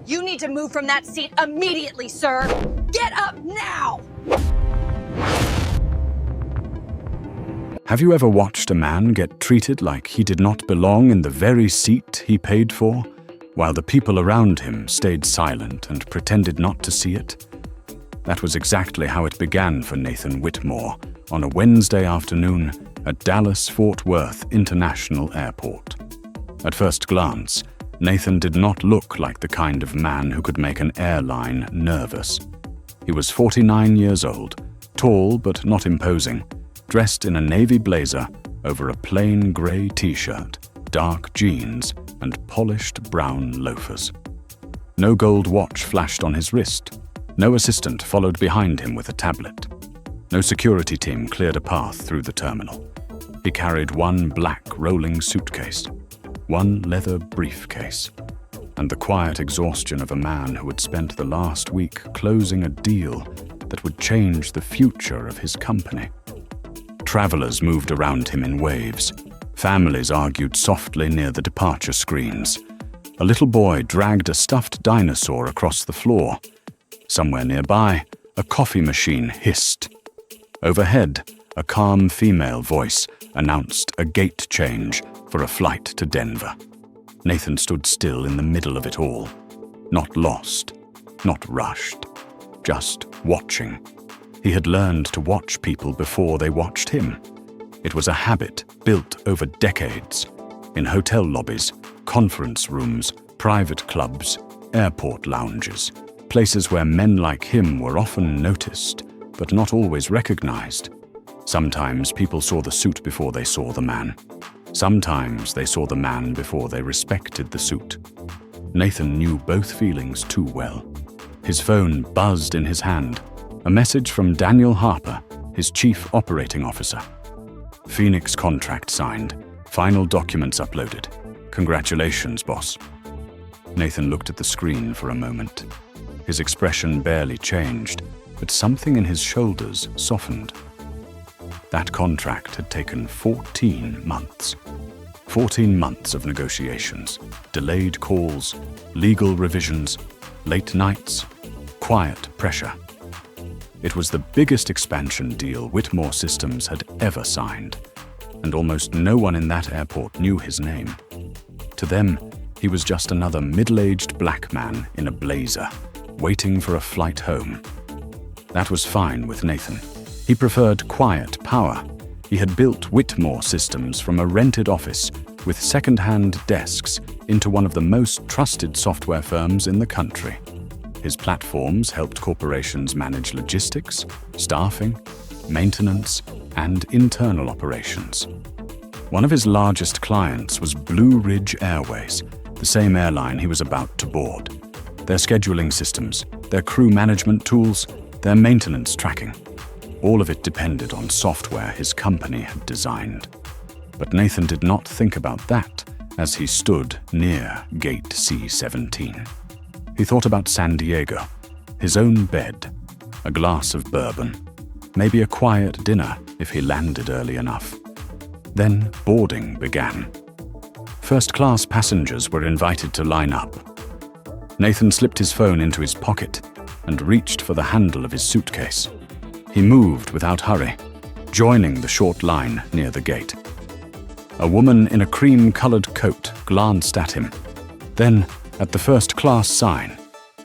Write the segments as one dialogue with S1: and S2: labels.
S1: You need to move from that seat immediately, sir. Get up now!
S2: Have you ever watched a man get treated like he did not belong in the very seat he paid for, while the people around him stayed silent and pretended not to see it? That was exactly how it began for Nathan Whitmore on a Wednesday afternoon at Dallas-Fort Worth International Airport. At first glance, Nathan did not look like the kind of man who could make an airline nervous. He was 49 years old, tall but not imposing, dressed in a navy blazer over a plain gray t-shirt, dark jeans, and polished brown loafers. No gold watch flashed on his wrist. No assistant followed behind him with a tablet. No security team cleared a path through the terminal. He carried one black rolling suitcase, one leather briefcase, and the quiet exhaustion of a man who had spent the last week closing a deal that would change the future of his company. Travelers moved around him in waves. Families argued softly near the departure screens. A little boy dragged a stuffed dinosaur across the floor. Somewhere nearby, a coffee machine hissed. Overhead, a calm female voice announced a gate change for a flight to Denver. Nathan stood still in the middle of it all. Not lost, not rushed, just watching. He had learned to watch people before they watched him. It was a habit built over decades. In hotel lobbies, conference rooms, private clubs, airport lounges, places where men like him were often noticed, but not always recognized. Sometimes people saw the suit before they saw the man. Sometimes they saw the man before they respected the suit. Nathan knew both feelings too well. His phone buzzed in his hand. A message from Daniel Harper, his chief operating officer. Phoenix contract signed. Final documents uploaded. Congratulations, boss. Nathan looked at the screen for a moment. His expression barely changed, but something in his shoulders softened. That contract had taken 14 months. 14 months of negotiations, delayed calls, legal revisions, late nights, quiet pressure. It was the biggest expansion deal Whitmore Systems had ever signed, and almost no one in that airport knew his name. To them, he was just another middle-aged black man in a blazer, waiting for a flight home. That was fine with Nathan. He preferred quiet power. He had built Whitmore Systems from a rented office with second-hand desks into one of the most trusted software firms in the country. His platforms helped corporations manage logistics, staffing, maintenance, and internal operations. One of his largest clients was Blue Ridge Airways, the same airline he was about to board. Their scheduling systems, their crew management tools, their maintenance tracking. All of it depended on software his company had designed. But Nathan did not think about that as he stood near Gate C-17. He thought about San Diego, his own bed, a glass of bourbon, maybe a quiet dinner if he landed early enough. Then boarding began. First-class passengers were invited to line up. Nathan slipped his phone into his pocket and reached for the handle of his suitcase. He moved without hurry, joining the short line near the gate. A woman in a cream-colored coat glanced at him, then at the first-class sign,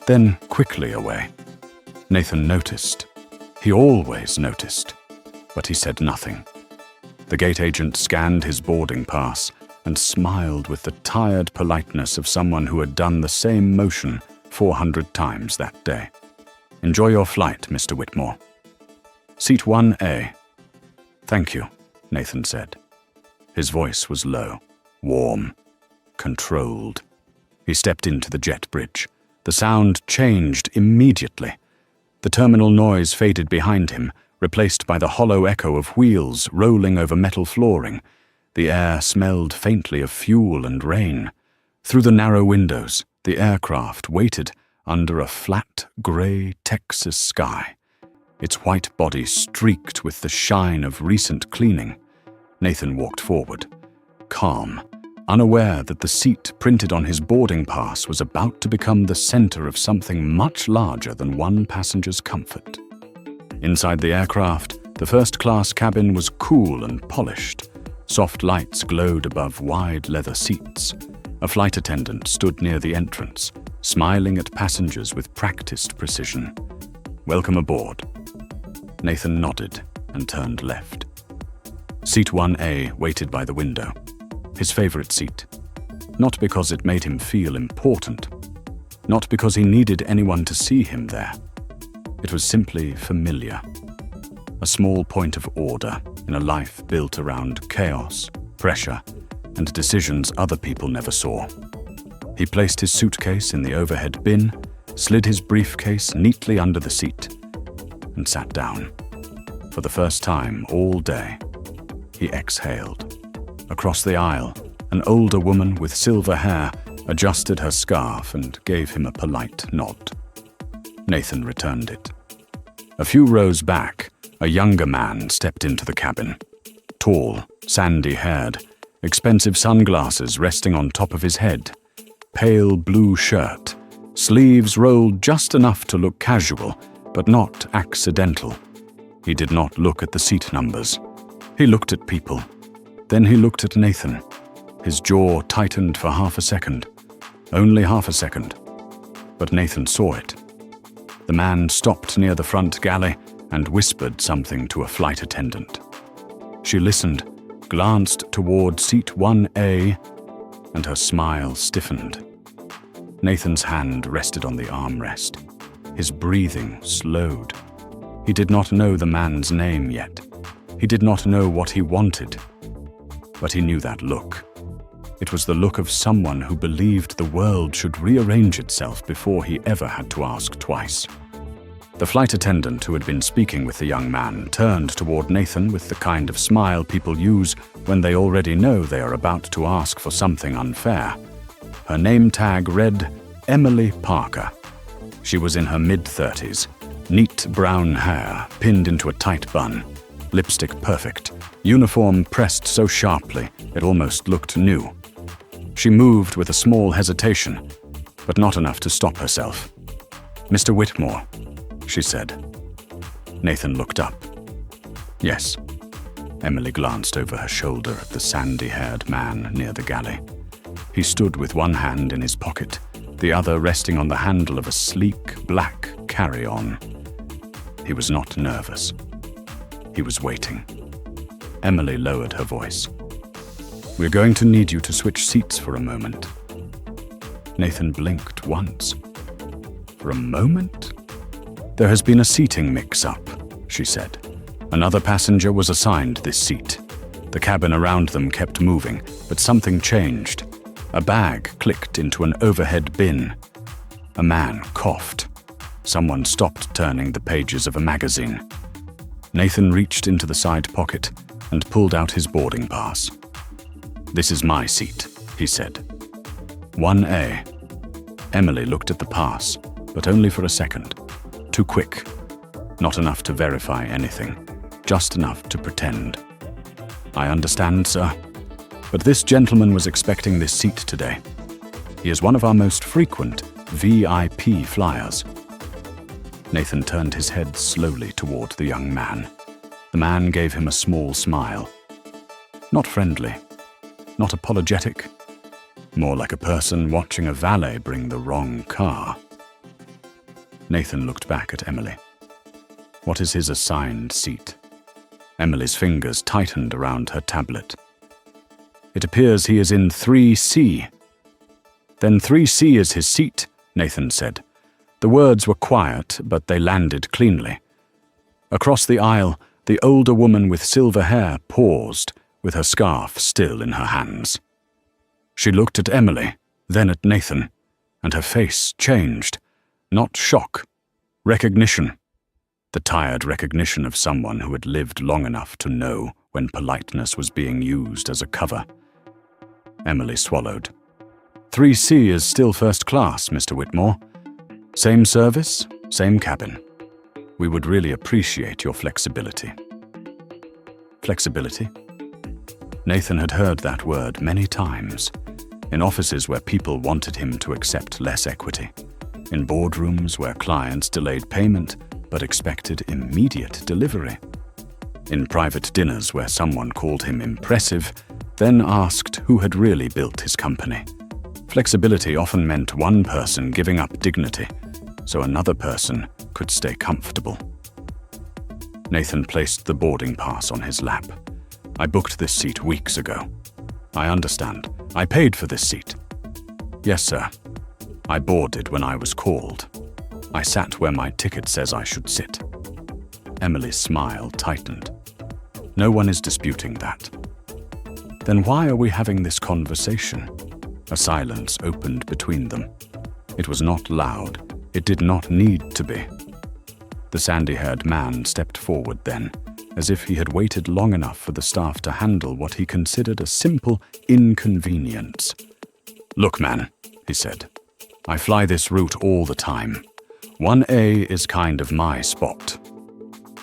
S2: then quickly away. Nathan noticed. He always noticed, but he said nothing. The gate agent scanned his boarding pass and smiled with the tired politeness of someone who had done the same motion 400 times that day. "Enjoy your flight, Mr. Whitmore." "Seat 1A. "Thank you," Nathan said. His voice was low, warm, controlled. He stepped into the jet bridge. The sound changed immediately. The terminal noise faded behind him, replaced by the hollow echo of wheels rolling over metal flooring. The air smelled faintly of fuel and rain. Through the narrow windows, the aircraft waited under a flat, gray Texas sky, its white body streaked with the shine of recent cleaning. Nathan walked forward, calm, unaware that the seat printed on his boarding pass was about to become the center of something much larger than one passenger's comfort. Inside the aircraft, the first-class cabin was cool and polished. Soft lights glowed above wide leather seats. A flight attendant stood near the entrance, smiling at passengers with practiced precision. "Welcome aboard." Nathan nodded and turned left. Seat 1A waited by the window, his favorite seat. Not because it made him feel important, not because he needed anyone to see him there. It was simply familiar. A small point of order in a life built around chaos, pressure, and decisions other people never saw. He placed his suitcase in the overhead bin, slid his briefcase neatly under the seat, and sat down. For the first time all day, he exhaled. Across the aisle, an older woman with silver hair adjusted her scarf and gave him a polite nod. Nathan returned it. A few rows back, a younger man stepped into the cabin. Tall, sandy-haired, expensive sunglasses resting on top of his head, pale blue shirt, sleeves rolled just enough to look casual, but not accidental. He did not look at the seat numbers. He looked at people. Then he looked at Nathan. His jaw tightened for half a second. Only half a second. But Nathan saw it. The man stopped near the front galley and whispered something to a flight attendant. She listened, glanced toward seat 1A, and her smile stiffened. Nathan's hand rested on the armrest. His breathing slowed. He did not know the man's name yet. He did not know what he wanted. But he knew that look. It was the look of someone who believed the world should rearrange itself before he ever had to ask twice. The flight attendant who had been speaking with the young man turned toward Nathan with the kind of smile people use when they already know they are about to ask for something unfair. Her name tag read Emily Parker. She was in her mid-30s, neat brown hair pinned into a tight bun, lipstick perfect, uniform pressed so sharply it almost looked new. She moved with a small hesitation, but not enough to stop herself. "Mr. Whitmore," she said. Nathan looked up. "Yes." Emily glanced over her shoulder at the sandy-haired man near the galley. He stood with one hand in his pocket, the other resting on the handle of a sleek, black carry-on. He was not nervous. He was waiting. Emily lowered her voice. "We're going to need you to switch seats for a moment." Nathan blinked once. "For a moment?" "There has been a seating mix-up," she said. "Another passenger was assigned this seat. The cabin around them kept moving, but something changed. A bag clicked into an overhead bin. A man coughed. Someone stopped turning the pages of a magazine." Nathan reached into the side pocket and pulled out his boarding pass. "This is my seat," he said. 1A. Emily looked at the pass, but only for a second. Too quick. Not enough to verify anything. Just enough to pretend. "I understand, sir. But this gentleman was expecting this seat today. He is one of our most frequent VIP flyers." Nathan turned his head slowly toward the young man. The man gave him a small smile. Not friendly. Not apologetic. More like a person watching a valet bring the wrong car. Nathan looked back at Emily. "What is his assigned seat?" Emily's fingers tightened around her tablet. "It appears he is in 3C. "Then 3C is his seat," Nathan said. The words were quiet, but they landed cleanly. Across the aisle, the older woman with silver hair paused, with her scarf still in her hands. She looked at Emily, then at Nathan, and her face changed. Not shock, recognition. The tired recognition of someone who had lived long enough to know when politeness was being used as a cover. Emily swallowed. 3C is still first class, Mr. Whitmore. Same service, same cabin. We would really appreciate your flexibility." Flexibility? Nathan had heard that word many times, in offices where people wanted him to accept less equity, in boardrooms where clients delayed payment but expected immediate delivery, in private dinners where someone called him impressive, then asked who had really built his company. Flexibility often meant one person giving up dignity so another person could stay comfortable. Nathan placed the boarding pass on his lap. I booked this seat weeks ago. I understand. I paid for this seat. Yes, sir. I boarded when I was called. I sat where my ticket says I should sit. Emily's smile tightened. No one is disputing that. Then why are we having this conversation? A silence opened between them. It was not loud. It did not need to be. The sandy-haired man stepped forward then, as if he had waited long enough for the staff to handle what he considered a simple inconvenience. Look, man, he said, I fly this route all the time. 1A is kind of my spot.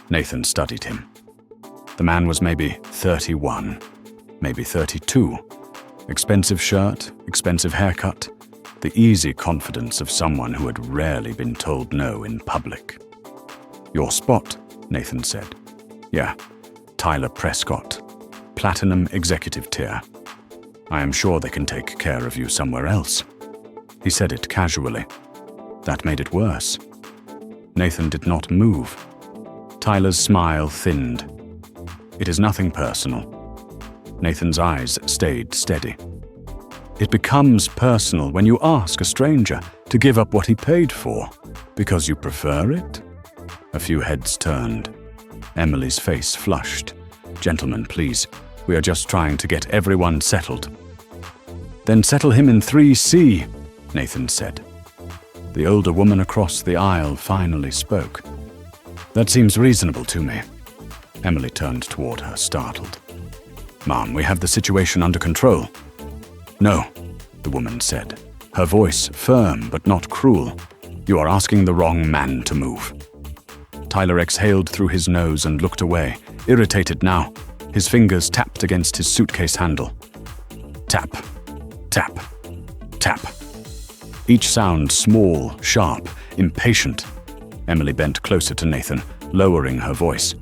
S2: Nathan studied him. The man was maybe 31, maybe 32. Expensive shirt, expensive haircut, the easy confidence of someone who had rarely been told no in public. Your spot, Nathan said. Yeah, Tyler Prescott, Platinum Executive Tier. I am sure they can take care of you somewhere else. He said it casually. That made it worse. Nathan did not move. Tyler's smile thinned. It is nothing personal. Nathan's eyes stayed steady. It becomes personal when you ask a stranger to give up what he paid for, because you prefer it? A few heads turned. Emily's face flushed. Gentlemen, please, we are just trying to get everyone settled. Then settle him in 3C, Nathan said. The older woman across the aisle finally spoke. That seems reasonable to me. Emily turned toward her, startled. Ma'am, we have the situation under control. No, the woman said, her voice firm but not cruel. You are asking the wrong man to move. Tyler exhaled through his nose and looked away, irritated now. His fingers tapped against his suitcase handle. Tap, tap, tap. Each sound small, sharp, impatient. Emily bent closer to Nathan, lowering her voice.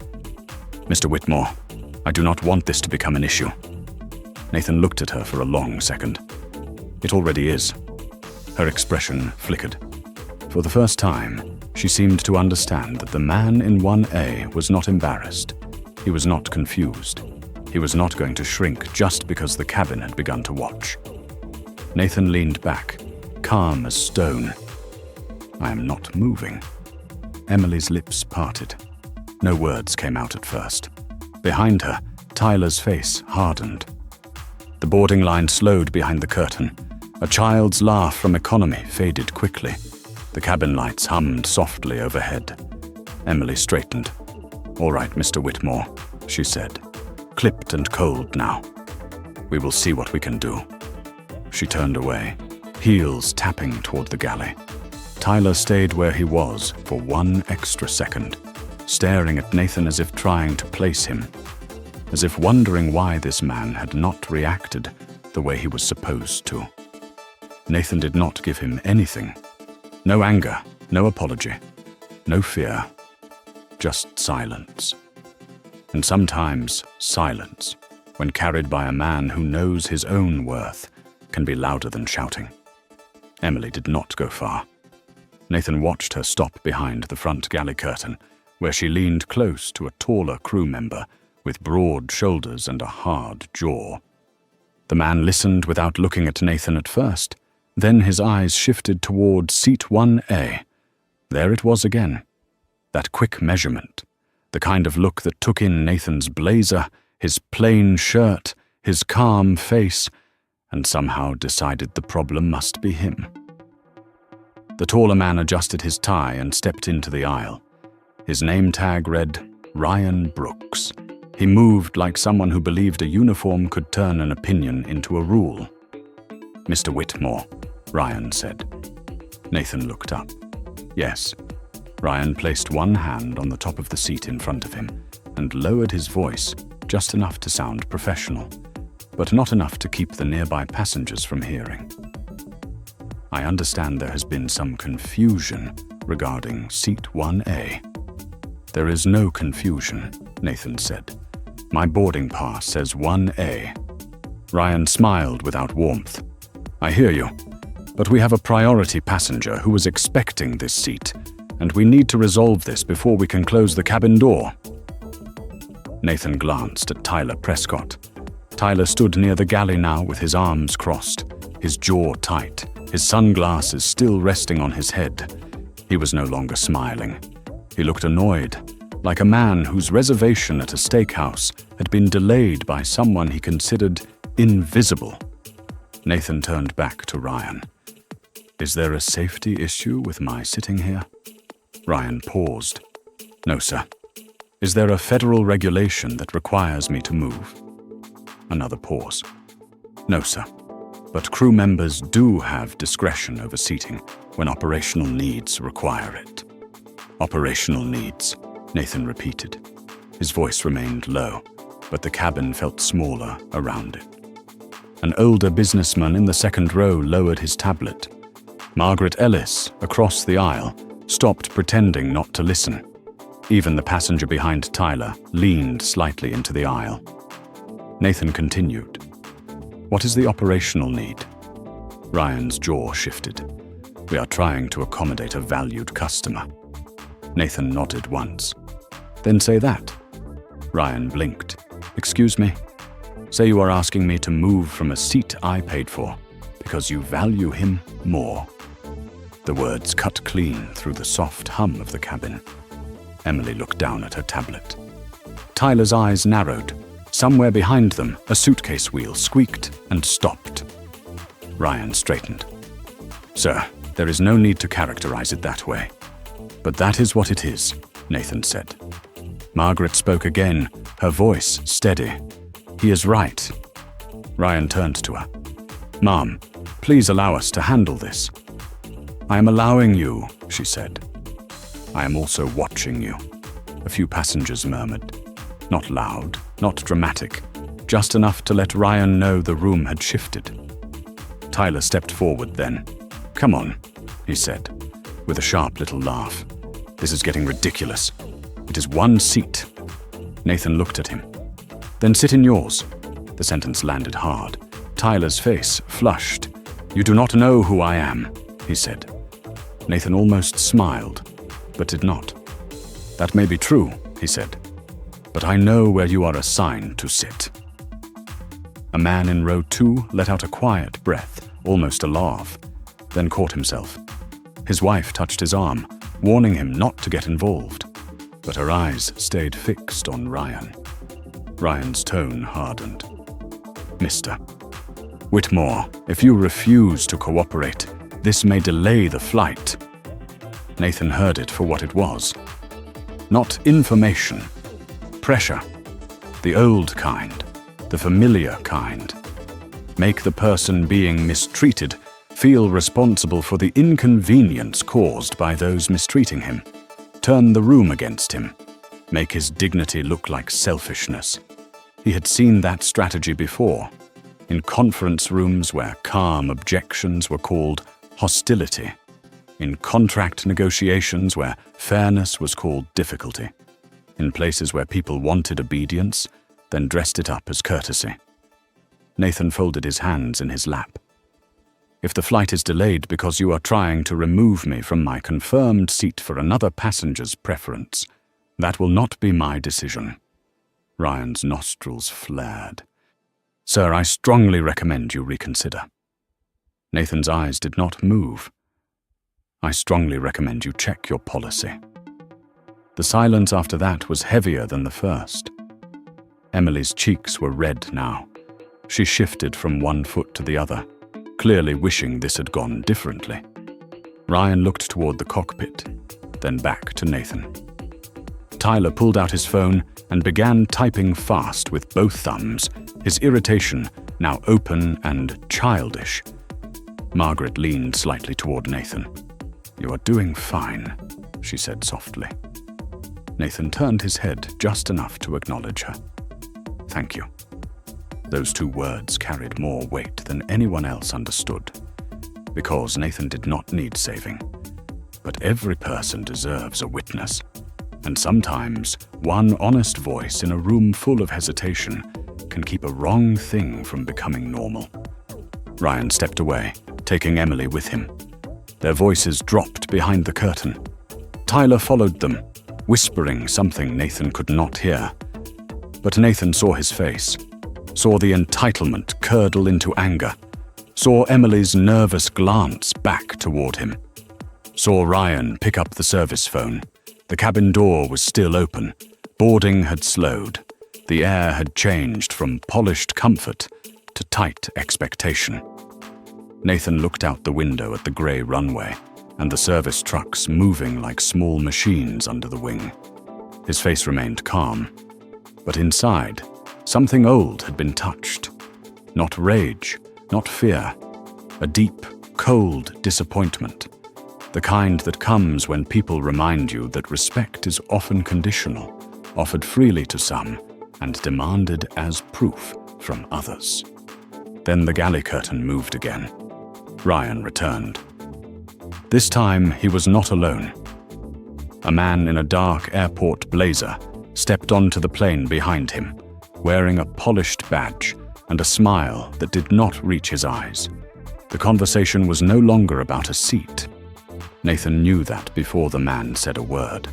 S2: Mr. Whitmore, I do not want this to become an issue. Nathan looked at her for a long second. It already is. Her expression flickered. For the first time, she seemed to understand that the man in 1A was not embarrassed. He was not confused. He was not going to shrink just because the cabin had begun to watch. Nathan leaned back, calm as stone. I am not moving. Emily's lips parted. No words came out at first. Behind her, Tyler's face hardened. The boarding line slowed behind the curtain. A child's laugh from economy faded quickly. The cabin lights hummed softly overhead. Emily straightened. All right, Mr. Whitmore, she said. Clipped and cold now. We will see what we can do. She turned away, heels tapping toward the galley. Tyler stayed where he was for one extra second, staring at Nathan as if trying to place him, as if wondering why this man had not reacted the way he was supposed to. Nathan did not give him anything. No anger, no apology, no fear, just silence. And sometimes silence, when carried by a man who knows his own worth, can be louder than shouting. Emily did not go far. Nathan watched her stop behind the front galley curtain, where she leaned close to a taller crew member with broad shoulders and a hard jaw. The man listened without looking at Nathan at first. Then his eyes shifted toward seat 1A. There it was again. That quick measurement. The kind of look that took in Nathan's blazer, his plain shirt, his calm face, and somehow decided the problem must be him. The taller man adjusted his tie and stepped into the aisle. His name tag read, Ryan Brooks. He moved like someone who believed a uniform could turn an opinion into a rule. Mr. Whitmore, Ryan said. Nathan looked up. Yes. Ryan placed one hand on the top of the seat in front of him and lowered his voice just enough to sound professional. but not enough to keep the nearby passengers from hearing. I understand there has been some confusion regarding seat 1A. There is no confusion, Nathan said. My boarding pass says 1A. Ryan smiled without warmth. I hear you, but we have a priority passenger who was expecting this seat, and we need to resolve this before we can close the cabin door. Nathan glanced at Tyler Prescott. Tyler stood near the galley now with his arms crossed, his jaw tight, his sunglasses still resting on his head. He was no longer smiling. He looked annoyed, like a man whose reservation at a steakhouse had been delayed by someone he considered invisible. Nathan turned back to Ryan. Is there a safety issue with my sitting here? Ryan paused. No, sir. Is there a federal regulation that requires me to move? Another pause. No, sir. But crew members do have discretion over seating when operational needs require it. Operational needs, Nathan repeated. His voice remained low, but the cabin felt smaller around it. An older businessman in the second row lowered his tablet. Margaret Ellis, across the aisle, stopped pretending not to listen. Even the passenger behind Tyler leaned slightly into the aisle. Nathan continued. What is the operational need? Ryan's jaw shifted. We are trying to accommodate a valued customer. Nathan nodded once. Then say that. Ryan blinked. Excuse me? Say you are asking me to move from a seat I paid for because you value him more. The words cut clean through the soft hum of the cabin. Emily looked down at her tablet. Tyler's eyes narrowed. Somewhere behind them, a suitcase wheel squeaked and stopped. Ryan straightened. Sir, there is no need to characterize it that way. But that is what it is, Nathan said. Margaret spoke again, her voice steady. He is right. Ryan turned to her. Ma'am, please allow us to handle this. I am allowing you, she said. I am also watching you, a few passengers murmured. Not loud, not dramatic, just enough to let Ryan know the room had shifted. Tyler stepped forward then. Come on, he said, with a sharp little laugh. This is getting ridiculous. It is one seat. Nathan looked at him. Then sit in yours. The sentence landed hard. Tyler's face flushed. You do not know who I am, he said. Nathan almost smiled, but did not. That may be true, he said. But I know where you are assigned to sit. A man in row 2 let out a quiet breath, almost a laugh, then caught himself. His wife touched his arm, warning him not to get involved, but her eyes stayed fixed on Ryan. Ryan's tone hardened. Mr. Whitmore, if you refuse to cooperate, this may delay the flight. Nathan heard it for what it was. Not information. Pressure. The old kind. The familiar kind. Make the person being mistreated feel responsible for the inconvenience caused by those mistreating him. Turn the room against him. Make his dignity look like selfishness. He had seen that strategy before, in conference rooms where calm objections were called hostility, in contract negotiations where fairness was called difficulty, in places where people wanted obedience, then dressed it up as courtesy. Nathan folded his hands in his lap. If the flight is delayed because you are trying to remove me from my confirmed seat for another passenger's preference, that will not be my decision. Ryan's nostrils flared. Sir, I strongly recommend you reconsider. Nathan's eyes did not move. I strongly recommend you check your policy. The silence after that was heavier than the first. Emily's cheeks were red now. She shifted from one foot to the other, clearly wishing this had gone differently. Ryan looked toward the cockpit, then back to Nathan. Tyler pulled out his phone and began typing fast with both thumbs, his irritation now open and childish. Margaret leaned slightly toward Nathan. You are doing fine, she said softly. Nathan turned his head just enough to acknowledge her. Thank you. Those two words carried more weight than anyone else understood, because Nathan did not need saving. But every person deserves a witness, and sometimes one honest voice in a room full of hesitation can keep a wrong thing from becoming normal. Ryan stepped away, taking Emily with him. Their voices dropped behind the curtain. Tyler followed them, whispering something Nathan could not hear. But Nathan saw his face, saw the entitlement curdle into anger, saw Emily's nervous glance back toward him, saw Ryan pick up the service phone. The cabin door was still open. Boarding had slowed. The air had changed from polished comfort to tight expectation. Nathan looked out the window at the grey runway and the service trucks moving like small machines under the wing. His face remained calm, but inside, something old had been touched. Not rage, not fear, a deep, cold disappointment. The kind that comes when people remind you that respect is often conditional, offered freely to some, and demanded as proof from others. Then the galley curtain moved again. Ryan returned. This time he was not alone. A man in a dark airport blazer stepped onto the plane behind him, wearing a polished badge and a smile that did not reach his eyes. The conversation was no longer about a seat. Nathan knew that before the man said a word.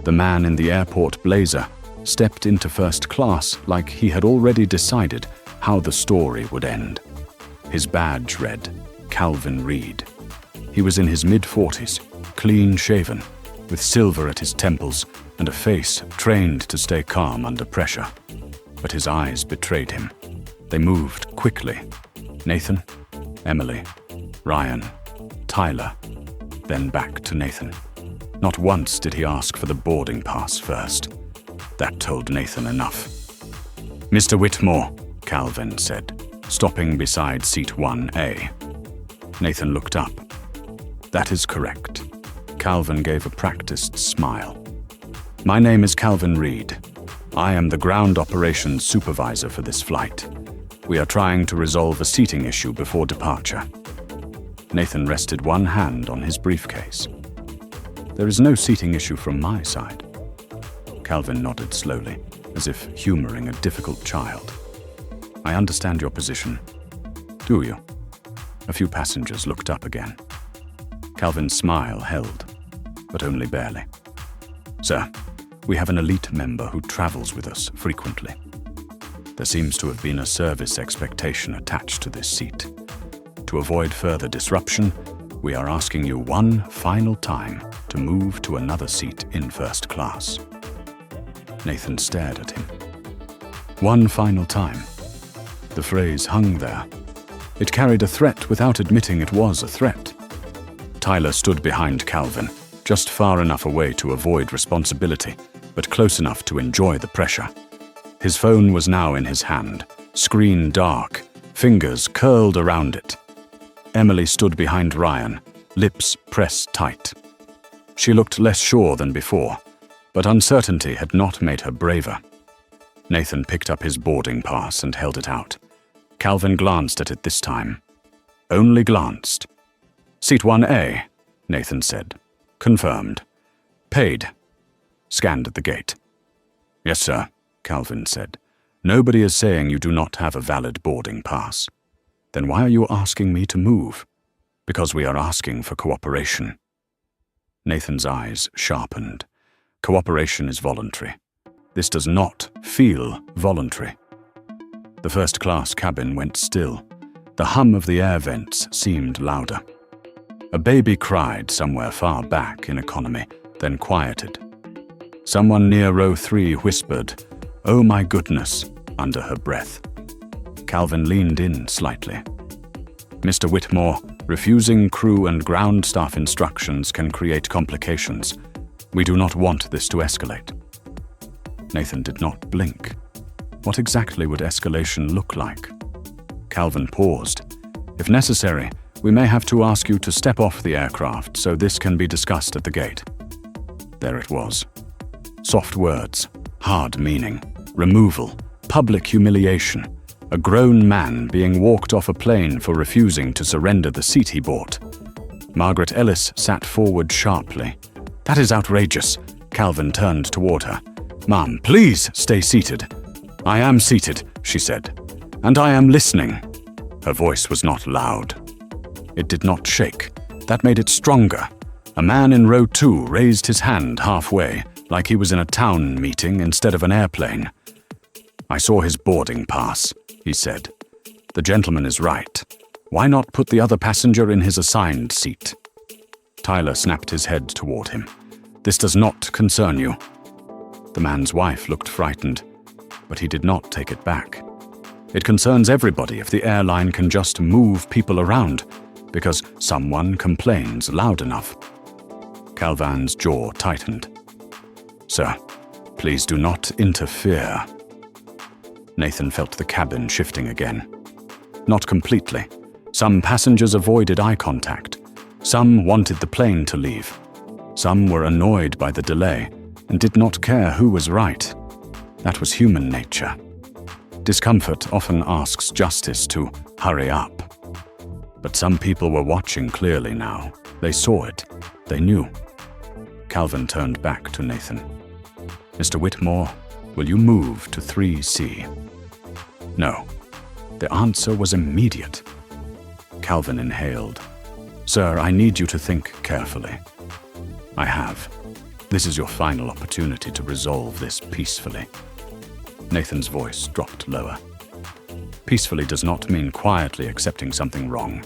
S2: The man in the airport blazer stepped into first class like he had already decided how the story would end. His badge read, Calvin Reed. He was in his mid-40s, clean-shaven, with silver at his temples and a face trained to stay calm under pressure. But his eyes betrayed him. They moved quickly. Nathan, Emily, Ryan, Tyler, then back to Nathan. Not once did he ask for the boarding pass first. That told Nathan enough. "Mr. Whitmore," Calvin said, stopping beside seat 1A. Nathan looked up. "That is correct." Calvin gave a practiced smile. "My name is Calvin Reed. I am the ground operations supervisor for this flight. We are trying to resolve a seating issue before departure." Nathan rested one hand on his briefcase. "There is no seating issue from my side." Calvin nodded slowly, as if humoring a difficult child. "I understand your position. Do you?" A few passengers looked up again. Calvin's smile held, but only barely. "Sir, we have an elite member who travels with us frequently. There seems to have been a service expectation attached to this seat. To avoid further disruption, we are asking you one final time to move to another seat in first class." Nathan stared at him. One final time. The phrase hung there. It carried a threat without admitting it was a threat. Tyler stood behind Calvin, just far enough away to avoid responsibility, but close enough to enjoy the pressure. His phone was now in his hand, screen dark, fingers curled around it. Emily stood behind Ryan, lips pressed tight. She looked less sure than before, but uncertainty had not made her braver. Nathan picked up his boarding pass and held it out. Calvin glanced at it this time. Only glanced. "Seat 1A, Nathan said. "Confirmed. Paid." Scanned at the gate. "Yes, sir," Calvin said. "Nobody is saying you do not have a valid boarding pass. Then why are you asking me to move?" "Because we are asking for cooperation." Nathan's eyes sharpened. Cooperation is voluntary. This does not feel voluntary. The first-class cabin went still. The hum of the air vents seemed louder. A baby cried somewhere far back in economy, then quieted. Someone near row 3 whispered, "Oh my goodness," under her breath. Calvin leaned in slightly. "Mr. Whitmore, refusing crew and ground staff instructions can create complications. We do not want this to escalate." Nathan did not blink. What exactly would escalation look like? Calvin paused. "If necessary, we may have to ask you to step off the aircraft so this can be discussed at the gate." There it was. Soft words, hard meaning, removal, public humiliation. a grown man being walked off a plane for refusing to surrender the seat he bought. Margaret Ellis sat forward sharply. "That is outrageous." Calvin turned toward her. "Ma'am, please stay seated." "I am seated," she said, "and I am listening." Her voice was not loud. It did not shake. That made it stronger. A man in row 2 raised his hand halfway, like he was in a town meeting instead of an airplane. "I saw his boarding pass," he said. "The gentleman is right. Why not put the other passenger in his assigned seat?" Tyler snapped his head toward him. "This does not concern you." The man's wife looked frightened, but he did not take it back. "It concerns everybody if the airline can just move people around because someone complains loud enough." Calvin's jaw tightened. "Sir, please do not interfere." Nathan felt the cabin shifting again. Not completely. Some passengers avoided eye contact. Some wanted the plane to leave. Some were annoyed by the delay and did not care who was right. That was human nature. Discomfort often asks justice to hurry up. But some people were watching clearly now. They saw it. They knew. Calvin turned back to Nathan. "Mr. Whitmore, will you move to 3C?" No. The answer was immediate. Calvin inhaled. "Sir, I need you to think carefully." "I have. This is your final opportunity to resolve this peacefully." Nathan's voice dropped lower. Peacefully does not mean quietly accepting something wrong.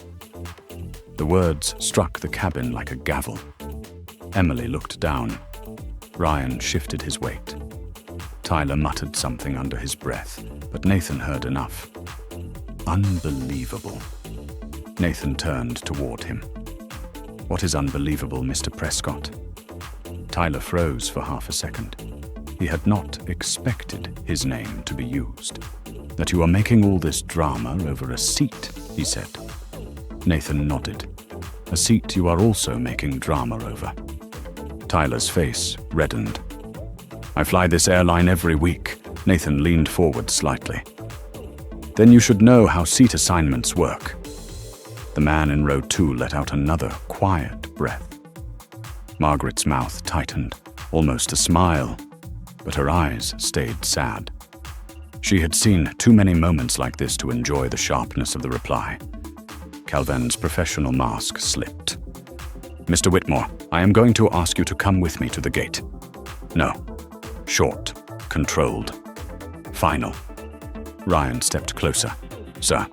S2: The words struck the cabin like a gavel. Emily looked down. Ryan shifted his weight. Tyler muttered something under his breath, but Nathan heard enough. "Unbelievable." Nathan turned toward him. "What is unbelievable, Mr. Prescott?" Tyler froze for half a second. He had not expected his name to be used. "That you are making all this drama over a seat," he said. Nathan nodded. "A seat you are also making drama over." Tyler's face reddened. "I fly this airline every week." Nathan leaned forward slightly. "Then you should know how seat assignments work." The man in row 2 let out another quiet breath. Margaret's mouth tightened, almost a smile, but her eyes stayed sad. She had seen too many moments like this to enjoy the sharpness of the reply. Calvin's professional mask slipped. "Mr. Whitmore, I am going to ask you to come with me to the gate." "No." Short, controlled, final. Ryan stepped closer. "Sir."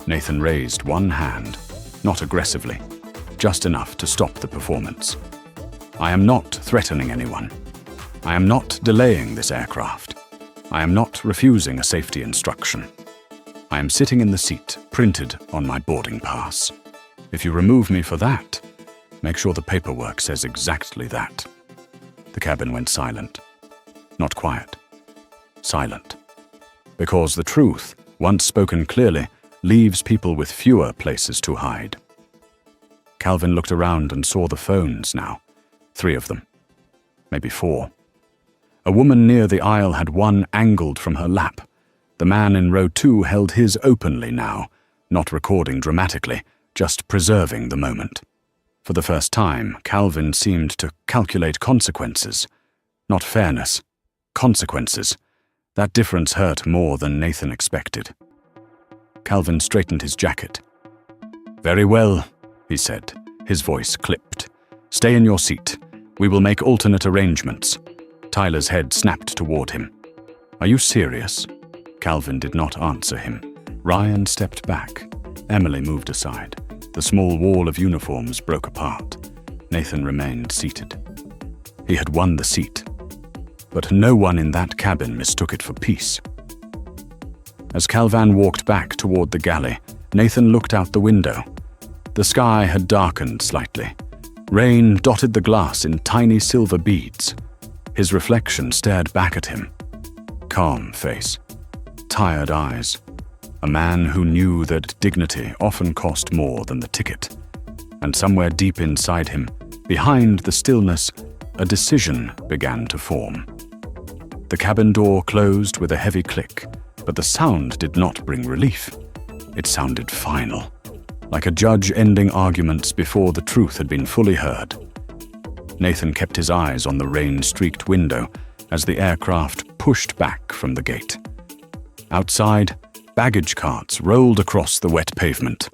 S2: Nathan raised one hand, not aggressively, just enough to stop the performance. "I am not threatening anyone. I am not delaying this aircraft. I am not refusing a safety instruction. I am sitting in the seat printed on my boarding pass. If you remove me for that, make sure the paperwork says exactly that." The cabin went silent. Not quiet. Silent. Because the truth, once spoken clearly, leaves people with fewer places to hide. Calvin looked around and saw the phones now. 3 of them. Maybe 4. A woman near the aisle had one angled from her lap. The man in row 2 held his openly now, not recording dramatically, just preserving the moment. For the first time, Calvin seemed to calculate consequences. Not fairness. Consequences. That difference hurt more than Nathan expected. Calvin straightened his jacket. "Very well," he said, his voice clipped. "Stay in your seat. We will make alternate arrangements." Tyler's head snapped toward him. "Are you serious?" Calvin did not answer him. Ryan stepped back. Emily moved aside. The small wall of uniforms broke apart. Nathan remained seated. He had won the seat. But no one in that cabin mistook it for peace. As Calvin walked back toward the galley, Nathan looked out the window. The sky had darkened slightly. Rain dotted the glass in tiny silver beads. His reflection stared back at him. Calm face. Tired eyes. A man who knew that dignity often cost more than the ticket. And somewhere deep inside him, behind the stillness, a decision began to form. The cabin door closed with a heavy click, but the sound did not bring relief. It sounded final, like a judge ending arguments before the truth had been fully heard. Nathan kept his eyes on the rain-streaked window as the aircraft pushed back from the gate. Outside, baggage carts rolled across the wet pavement.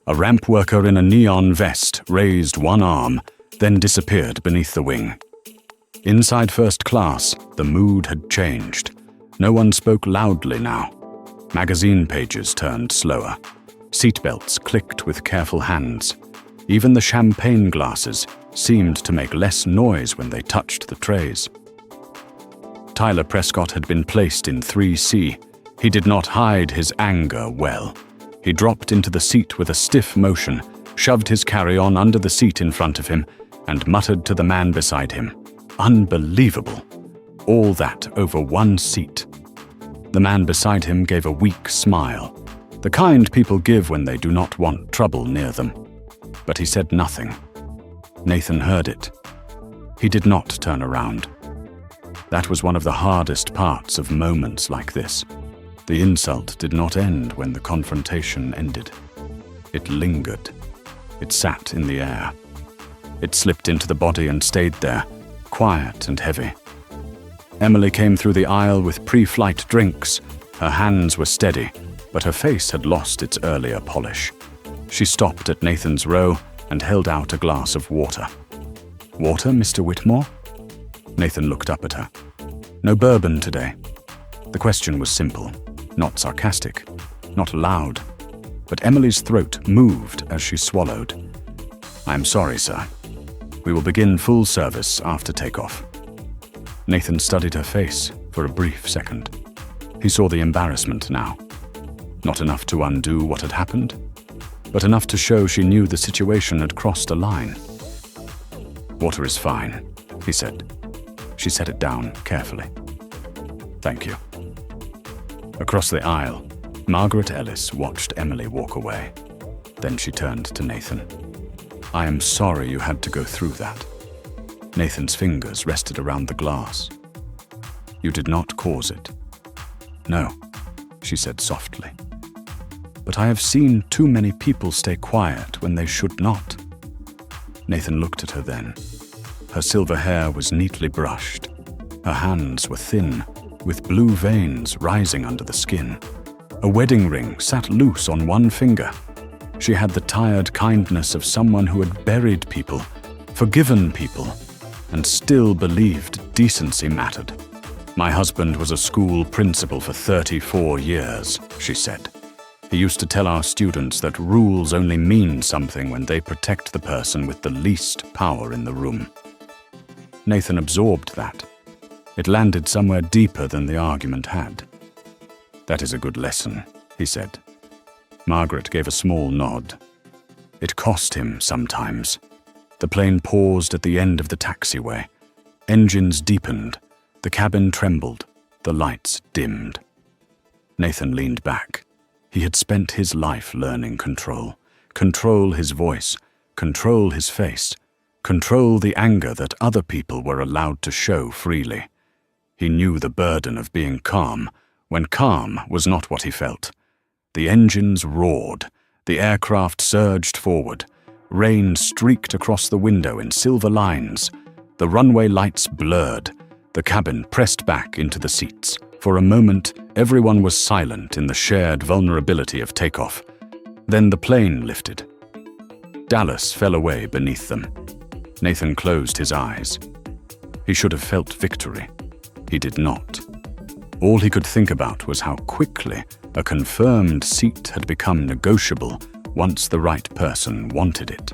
S2: A ramp worker in a neon vest raised one arm, then disappeared beneath the wing. Inside first class, the mood had changed. No one spoke loudly now. Magazine pages turned slower. Seatbelts clicked with careful hands. Even the champagne glasses seemed to make less noise when they touched the trays. Tyler Prescott had been placed in 3C. He did not hide his anger well. He dropped into the seat with a stiff motion, shoved his carry-on under the seat in front of him, and muttered to the man beside him, "Unbelievable! All that over one seat." The man beside him gave a weak smile, the kind people give when they do not want trouble near them. But he said nothing. Nathan heard it. He did not turn around. That was one of the hardest parts of moments like this. The insult did not end when the confrontation ended. It lingered. It sat in the air. It slipped into the body and stayed there, quiet and heavy. Emily came through the aisle with pre-flight drinks. Her hands were steady, but her face had lost its earlier polish. She stopped at Nathan's row and held out a glass of water. "Water, Mr. Whitmore?" Nathan looked up at her. "No bourbon today." The question was simple, not sarcastic, not loud, but Emily's throat moved as she swallowed. "I'm sorry, sir. We will begin full service after takeoff." Nathan studied her face for a brief second. He saw the embarrassment now. Not enough to undo what had happened, but enough to show she knew the situation had crossed a line. "Water is fine," he said. She set it down carefully. "Thank you." Across the aisle, Margaret Ellis watched Emily walk away. Then she turned to Nathan. "I am sorry you had to go through that." Nathan's fingers rested around the glass. "You did not cause it." "No," she said softly. "But I have seen too many people stay quiet when they should not." Nathan looked at her then. Her silver hair was neatly brushed. Her hands were thin, with blue veins rising under the skin. A wedding ring sat loose on one finger. She had the tired kindness of someone who had buried people, forgiven people, and still believed decency mattered. "My husband was a school principal for 34 years, she said. "He used to tell our students that rules only mean something when they protect the person with the least power in the room." Nathan absorbed that. It landed somewhere deeper than the argument had. "That is a good lesson," he said. Margaret gave a small nod. It cost him sometimes. The plane paused at the end of the taxiway. Engines deepened. The cabin trembled. The lights dimmed. Nathan leaned back. He had spent his life learning control. Control his voice. Control his face. Control the anger that other people were allowed to show freely. He knew the burden of being calm, when calm was not what he felt. The engines roared. The aircraft surged forward. Rain streaked across the window in silver lines. The runway lights blurred. The cabin pressed back into the seats. For a moment, everyone was silent in the shared vulnerability of takeoff. Then the plane lifted. Dallas fell away beneath them. Nathan closed his eyes. He should have felt victory. He did not. All he could think about was how quickly a confirmed seat had become negotiable once the right person wanted it.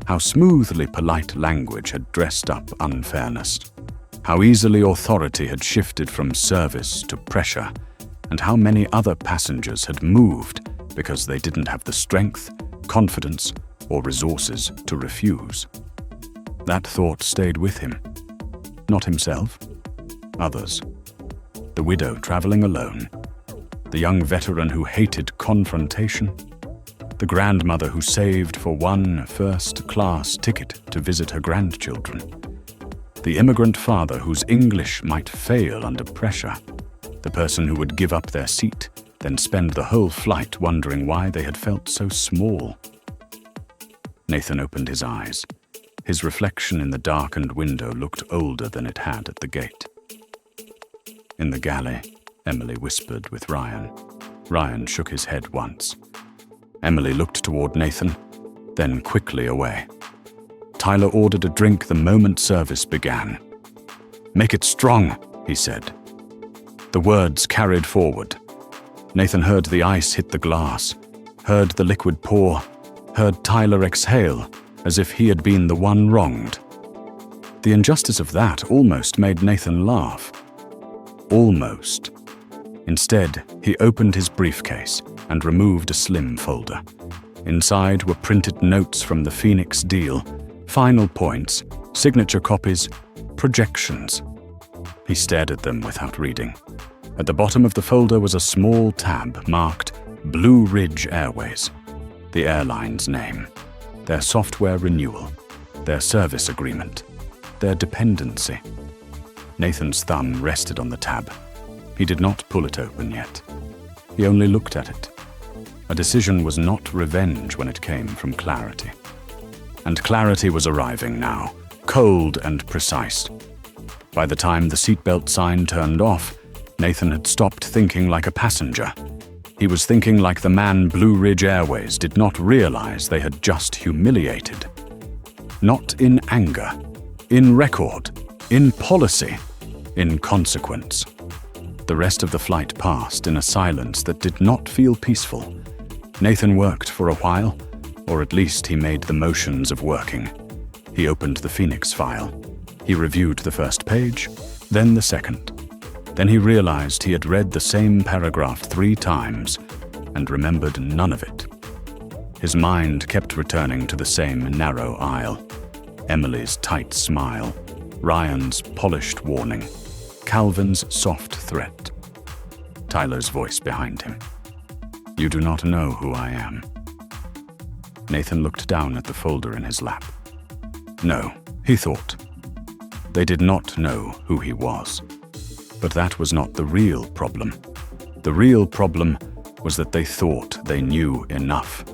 S2: How smoothly polite language had dressed up unfairness. How easily authority had shifted from service to pressure, and how many other passengers had moved because they didn't have the strength, confidence, or resources to refuse. That thought stayed with him. Not himself, others. The widow traveling alone, the young veteran who hated confrontation, the grandmother who saved for one first-class ticket to visit her grandchildren, the immigrant father whose English might fail under pressure, The person who would give up their seat, then spend the whole flight wondering why they had felt so small. Nathan opened his eyes. His reflection in the darkened window looked older than it had at the gate. In the galley, Emily whispered with Ryan. Ryan shook his head once. Emily looked toward Nathan, then quickly away. Tyler ordered a drink the moment service began. "Make it strong," he said. The words carried forward. Nathan heard the ice hit the glass, heard the liquid pour, heard Tyler exhale as if he had been the one wronged. The injustice of that almost made Nathan laugh. Almost. Instead, he opened his briefcase and removed a slim folder. Inside were printed notes from the Phoenix deal, final points, signature copies, projections. He stared at them without reading. At the bottom of the folder was a small tab marked Blue Ridge Airways, the airline's name, their software renewal, their service agreement, their dependency. Nathan's thumb rested on the tab. He did not pull it open yet. He only looked at it. A decision was not revenge when it came from clarity. And clarity was arriving now, cold and precise. By the time the seatbelt sign turned off, Nathan had stopped thinking like a passenger. He was thinking like the man Blue Ridge Airways did not realize they had just humiliated. Not in anger, in record, in policy, in consequence. The rest of the flight passed in a silence that did not feel peaceful. Nathan worked for a while, or at least he made the motions of working. He opened the Phoenix file. He reviewed the first page, then the second. Then he realized he had read the same paragraph 3 times and remembered none of it. His mind kept returning to the same narrow aisle. Emily's tight smile, Ryan's polished warning, Calvin's soft threat. Tyler's voice behind him. "You do not know who I am." Nathan looked down at the folder in his lap. No, he thought. They did not know who he was. But that was not the real problem. The real problem was that they thought they knew enough.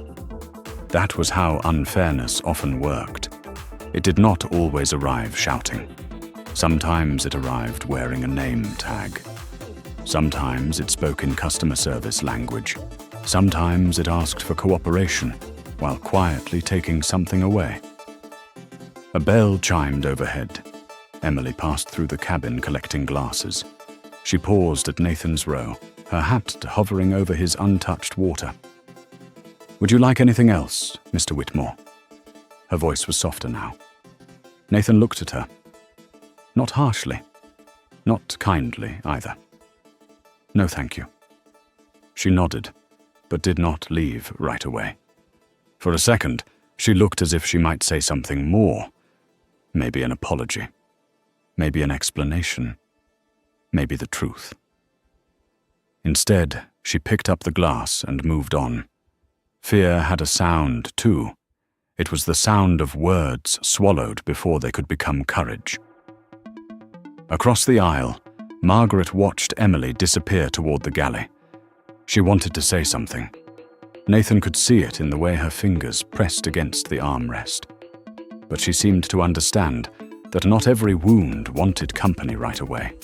S2: That was how unfairness often worked. It did not always arrive shouting. Sometimes it arrived wearing a name tag. Sometimes it spoke in customer service language. Sometimes it asked for cooperation while quietly taking something away. A bell chimed overhead. Emily passed through the cabin collecting glasses. She paused at Nathan's row, her hat hovering over his untouched water. "Would you like anything else, Mr. Whitmore?" Her voice was softer now. Nathan looked at her. Not harshly. Not kindly, either. "No, thank you." She nodded, but did not leave right away. For a second, she looked as if she might say something more. Maybe an apology. Maybe an explanation. Maybe the truth. Instead, she picked up the glass and moved on. Fear had a sound, too. It was the sound of words swallowed before they could become courage. Across the aisle, Margaret watched Emily disappear toward the galley. She wanted to say something. Nathan could see it in the way her fingers pressed against the armrest. But she seemed to understand that not every wound wanted company right away.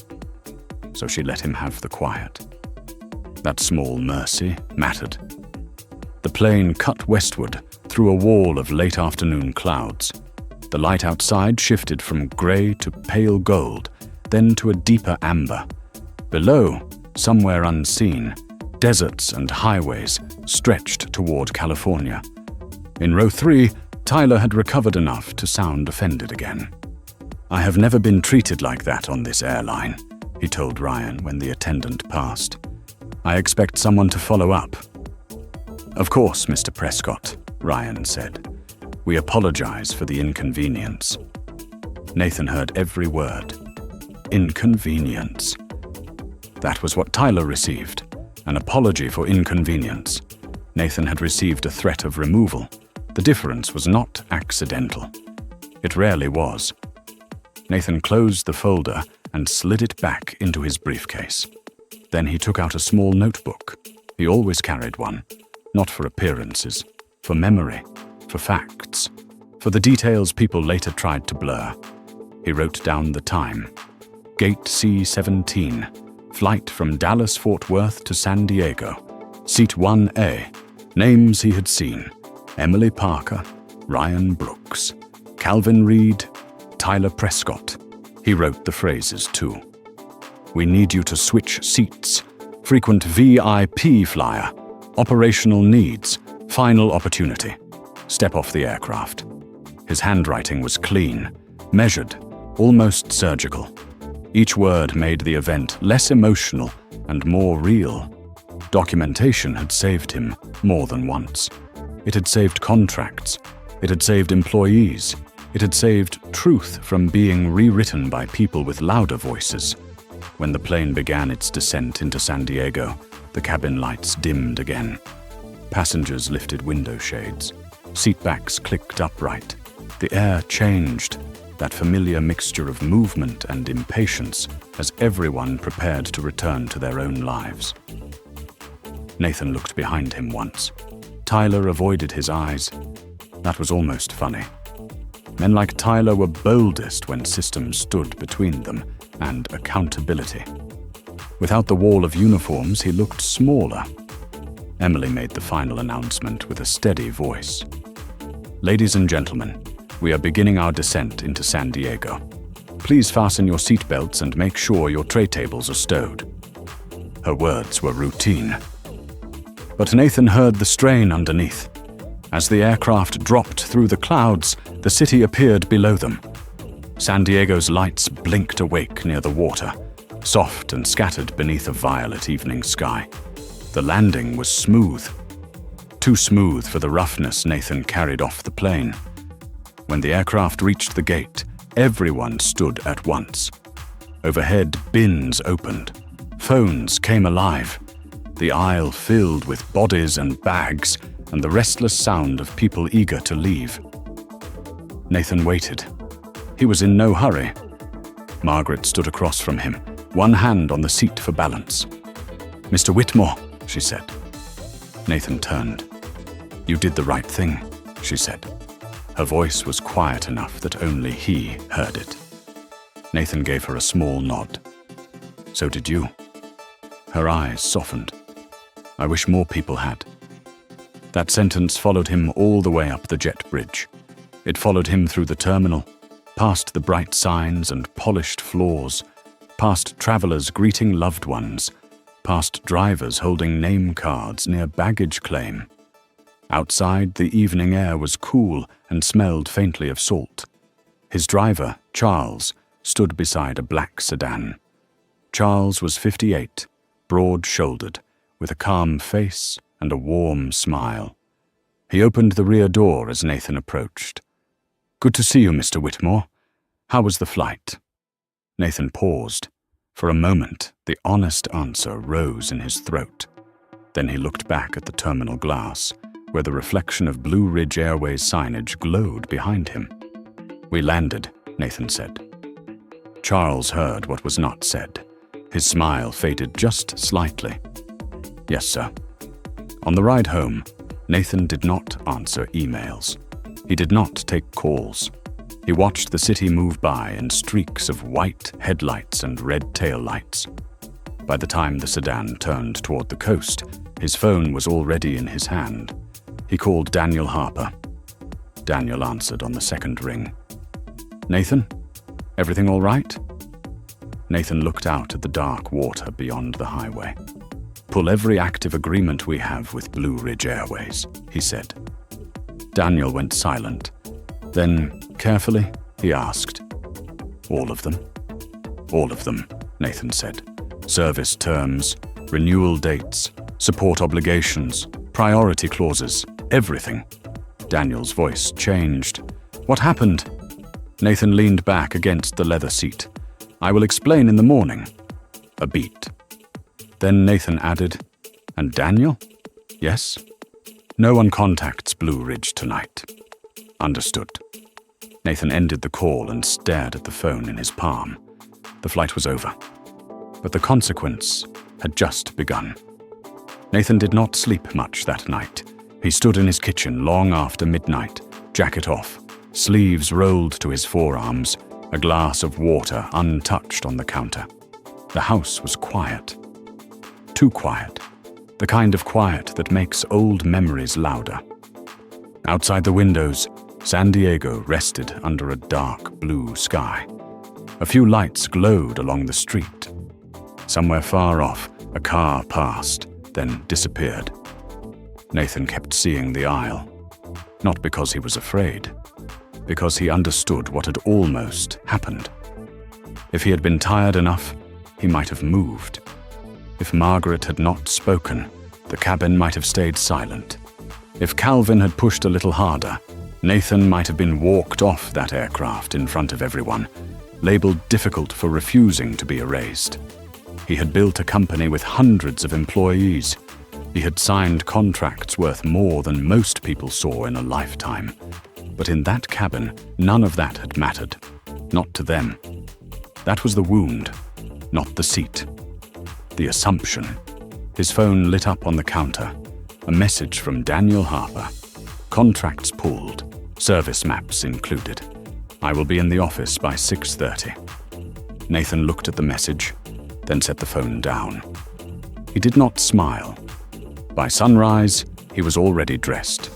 S2: So she let him have the quiet. That small mercy mattered. The plane cut westward through a wall of late afternoon clouds. The light outside shifted from gray to pale gold, then to a deeper amber. Below, somewhere unseen, deserts and highways stretched toward California. In row 3, Tyler had recovered enough to sound offended again. "I have never been treated like that on this airline," he told Ryan when the attendant passed. "I expect someone to follow up." "Of course, Mr. Prescott," Ryan said. "We apologize for the inconvenience." Nathan heard every word. Inconvenience. That was what Tyler received, an apology for inconvenience. Nathan had received a threat of removal. The difference was not accidental. It rarely was. Nathan closed the folder and slid it back into his briefcase. Then he took out a small notebook. He always carried one, not for appearances, for memory, for facts, for the details people later tried to blur. He wrote down the time. Gate C-17, flight from Dallas-Fort Worth to San Diego. Seat 1A, names he had seen: Emily Parker, Ryan Brooks, Calvin Reed, Tyler Prescott. He wrote the phrases too. We need you to switch seats. Frequent VIP flyer. Operational needs. Final opportunity. Step off the aircraft. His handwriting was clean, measured, almost surgical. Each word made the event less emotional and more real. Documentation had saved him more than once. It had saved contracts. It had saved employees. It had saved truth from being rewritten by people with louder voices. When the plane began its descent into San Diego, the cabin lights dimmed again. Passengers lifted window shades. Seatbacks clicked upright. The air changed, that familiar mixture of movement and impatience, as everyone prepared to return to their own lives. Nathan looked behind him once. Tyler avoided his eyes. That was almost funny. Men like Tyler were boldest when systems stood between them and accountability. Without the wall of uniforms, he looked smaller. Emily made the final announcement with a steady voice. Ladies and gentlemen, we are beginning our descent into San Diego. Please fasten your seatbelts and make sure your tray tables are stowed. Her words were routine. But Nathan heard the strain underneath. As the aircraft dropped through the clouds, the city appeared below them. San Diego's lights blinked awake near the water, soft and scattered beneath a violet evening sky. The landing was smooth. Too smooth for the roughness Nathan carried off the plane. When the aircraft reached the gate, everyone stood at once. Overhead, bins opened. Phones came alive. The aisle filled with bodies and bags, and the restless sound of people eager to leave. Nathan waited. He was in no hurry. Margaret stood across from him, one hand on the seat for balance. "Mr. Whitmore," she said. Nathan turned. "You did the right thing," she said. Her voice was quiet enough that only he heard it. Nathan gave her a small nod. "So did you." Her eyes softened. "I wish more people had." That sentence followed him all the way up the jet bridge. It followed him through the terminal, past the bright signs and polished floors, past travelers greeting loved ones, past drivers holding name cards near baggage claim. Outside, the evening air was cool and smelled faintly of salt. His driver, Charles, stood beside a black sedan. Charles was 58, broad-shouldered, with a calm face and a warm smile. He opened the rear door as Nathan approached. "Good to see you, Mr. Whitmore. How was the flight?" Nathan paused. For a moment, the honest answer rose in his throat. Then he looked back at the terminal glass, where the reflection of Blue Ridge Airways signage glowed behind him. "We landed," Nathan said. Charles heard what was not said. His smile faded just slightly. "Yes, sir." On the ride home, Nathan did not answer emails. He did not take calls. He watched the city move by in streaks of white headlights and red taillights. By the time the sedan turned toward the coast, his phone was already in his hand. He called Daniel Harper. Daniel answered on the second ring. "Nathan, everything all right?" Nathan looked out at the dark water beyond the highway. "Pull every active agreement we have with Blue Ridge Airways," he said. Daniel went silent. Then, carefully, he asked, "All of them?" "All of them," Nathan said. "Service terms, renewal dates, support obligations, priority clauses, everything." Daniel's voice changed. "What happened?" Nathan leaned back against the leather seat. "I will explain in the morning." A beat. Then Nathan added, "And Daniel?" "Yes?" "No one contacts Blue Ridge tonight." "Understood." Nathan ended the call and stared at the phone in his palm. The flight was over. But the consequence had just begun. Nathan did not sleep much that night. He stood in his kitchen long after midnight, jacket off, sleeves rolled to his forearms, a glass of water untouched on the counter. The house was quiet. Too quiet. The kind of quiet that makes old memories louder. Outside the windows, San Diego rested under a dark blue sky. A few lights glowed along the street. Somewhere far off, a car passed, then disappeared. Nathan kept seeing the aisle. Not because he was afraid, because he understood what had almost happened. If he had been tired enough, he might have moved. If Margaret had not spoken, the cabin might have stayed silent. If Calvin had pushed a little harder, Nathan might have been walked off that aircraft in front of everyone, labeled difficult for refusing to be erased. He had built a company with hundreds of employees. He had signed contracts worth more than most people saw in a lifetime. But in that cabin, none of that had mattered. Not to them. That was the wound, not the seat. The assumption. His phone lit up on the counter. A message from Daniel Harper. Contracts pulled. Service maps included. I will be in the office by 6:30. Nathan looked at the message, then set the phone down. He did not smile. By sunrise, he was already dressed.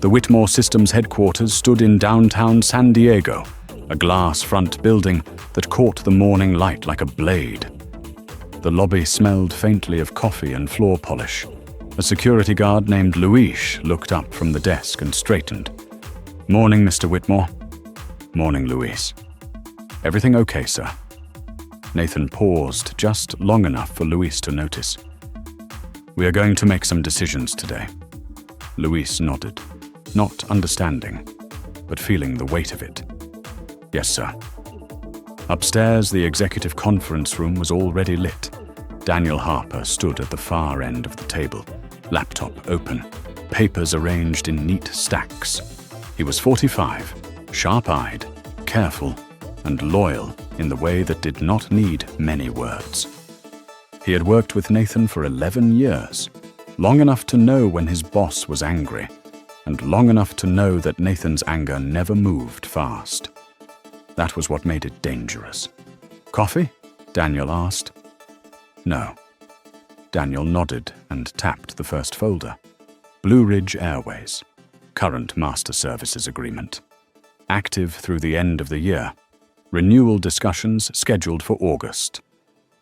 S2: The Whitmore Systems headquarters stood in downtown San Diego, a glass front building that caught the morning light like a blade. The lobby smelled faintly of coffee and floor polish. A security guard named Luis looked up from the desk and straightened. Morning, Mr. Whitmore. Morning, Luis. Everything okay, sir? Nathan paused just long enough for Luis to notice. We are going to make some decisions today. Luis nodded, not understanding, but feeling the weight of it. Yes, sir. Upstairs, the executive conference room was already lit. Daniel Harper stood at the far end of the table, laptop open, papers arranged in neat stacks. He was 45, sharp-eyed, careful, and loyal in the way that did not need many words. He had worked with Nathan for 11 years, long enough to know when his boss was angry, and long enough to know that Nathan's anger never moved fast. That was what made it dangerous. Coffee? Daniel asked. No. Daniel nodded and tapped the first folder. Blue Ridge Airways. Current Master Services Agreement. Active through the end of the year. Renewal discussions scheduled for August.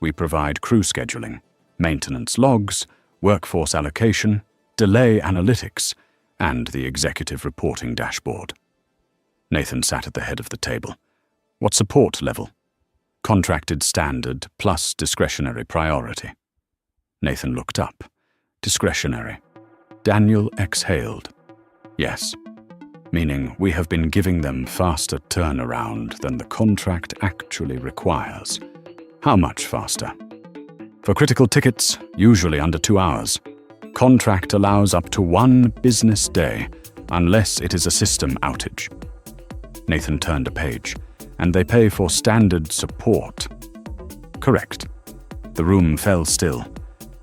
S2: We provide crew scheduling, maintenance logs, workforce allocation, delay analytics, and the executive reporting dashboard. Nathan sat at the head of the table. What support level? Contracted standard plus discretionary priority. Nathan looked up. Discretionary. Daniel exhaled. Yes. Meaning we have been giving them faster turnaround than the contract actually requires. How much faster? For critical tickets, usually under 2 hours. Contract allows up to 1 business day, unless it is a system outage. Nathan turned a page. And they pay for standard support. Correct. The room fell still.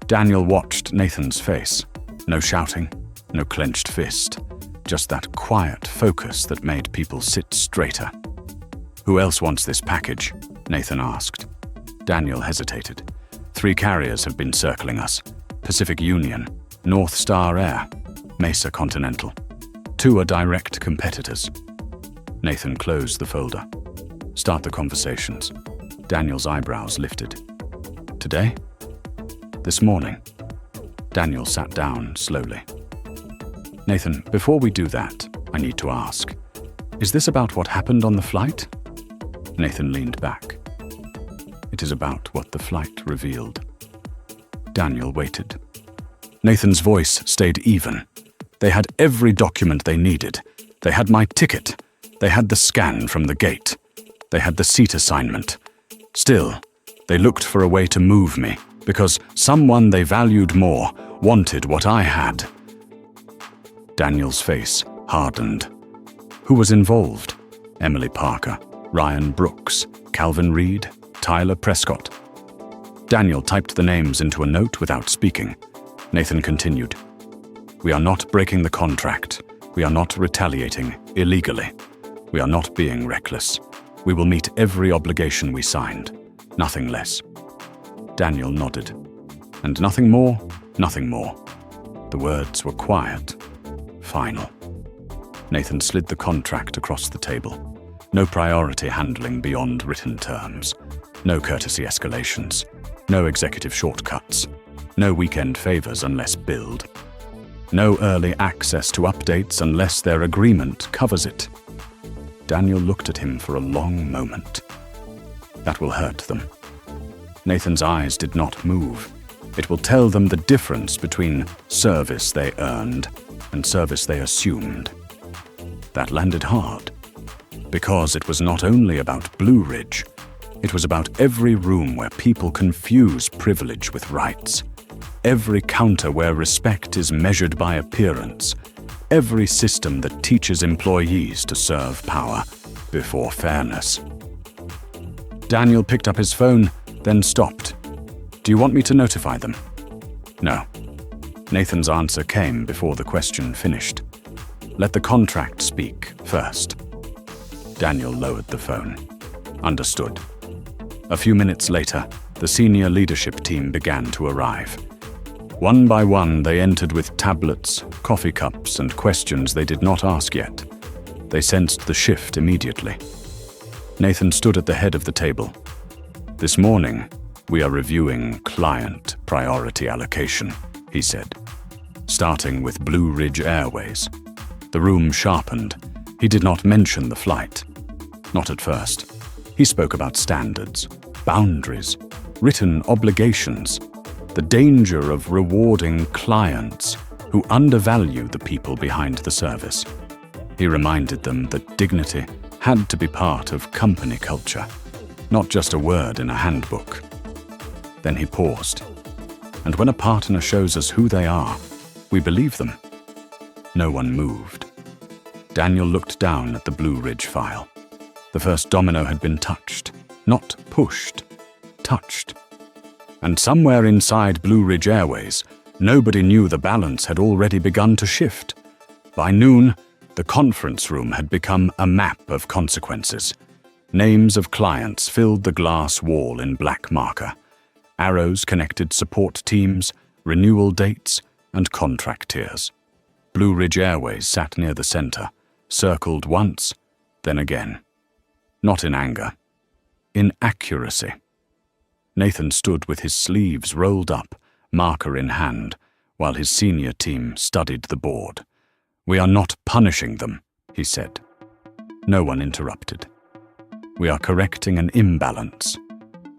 S2: Daniel watched Nathan's face. No shouting, no clenched fist. Just that quiet focus that made people sit straighter. Who else wants this package? Nathan asked. Daniel hesitated. 3 carriers have been circling us. Pacific Union, North Star Air, Mesa Continental. 2 are direct competitors. Nathan closed the folder. Start the conversations. Daniel's eyebrows lifted. Today? This morning. Daniel sat down slowly. Nathan, before we do that, I need to ask. Is this about what happened on the flight? Nathan leaned back. It is about what the flight revealed. Daniel waited. Nathan's voice stayed even. They had every document they needed. They had my ticket. They had the scan from the gate. They had the seat assignment. Still, they looked for a way to move me, because someone they valued more wanted what I had. Daniel's face hardened. Who was involved? Emily Parker, Ryan Brooks, Calvin Reed, Tyler Prescott. Daniel typed the names into a note without speaking. Nathan continued. We are not breaking the contract. We are not retaliating illegally. We are not being reckless. We will meet every obligation we signed. Nothing less. Daniel nodded. And nothing more, nothing more. The words were quiet, final. Nathan slid the contract across the table. No priority handling beyond written terms. No courtesy escalations. No executive shortcuts. No weekend favors unless billed. No early access to updates unless their agreement covers it. Daniel looked at him for a long moment. That will hurt them. Nathan's eyes did not move. It will tell them the difference between service they earned and service they assumed. That landed hard, because it was not only about Blue Ridge, it was about every room where people confuse privilege with rights, every counter where respect is measured by appearance, every system that teaches employees to serve power before fairness. Daniel picked up his phone, then stopped. Do you want me to notify them? No. Nathan's answer came before the question finished. Let the contract speak first. Daniel lowered the phone. Understood. A few minutes later, the senior leadership team began to arrive. One by one, they entered with tablets, coffee cups, and questions they did not ask yet. They sensed the shift immediately. Nathan stood at the head of the table. This morning, we are reviewing client priority allocation, he said, starting with Blue Ridge Airways. The room sharpened. He did not mention the flight. Not at first. He spoke about standards, boundaries, written obligations, the danger of rewarding clients who undervalue the people behind the service. He reminded them that dignity had to be part of company culture, not just a word in a handbook. Then he paused. And when a partner shows us who they are, we believe them. No one moved. Daniel looked down at the Blue Ridge file. The first domino had been touched, not pushed, touched. And somewhere inside Blue Ridge Airways, nobody knew the balance had already begun to shift. By noon, the conference room had become a map of consequences. Names of clients filled the glass wall in black marker. Arrows connected support teams, renewal dates, and contract tiers. Blue Ridge Airways sat near the center, circled once, then again. Not in anger, in accuracy. Nathan stood with his sleeves rolled up, marker in hand, while his senior team studied the board. We are not punishing them, he said. No one interrupted. We are correcting an imbalance.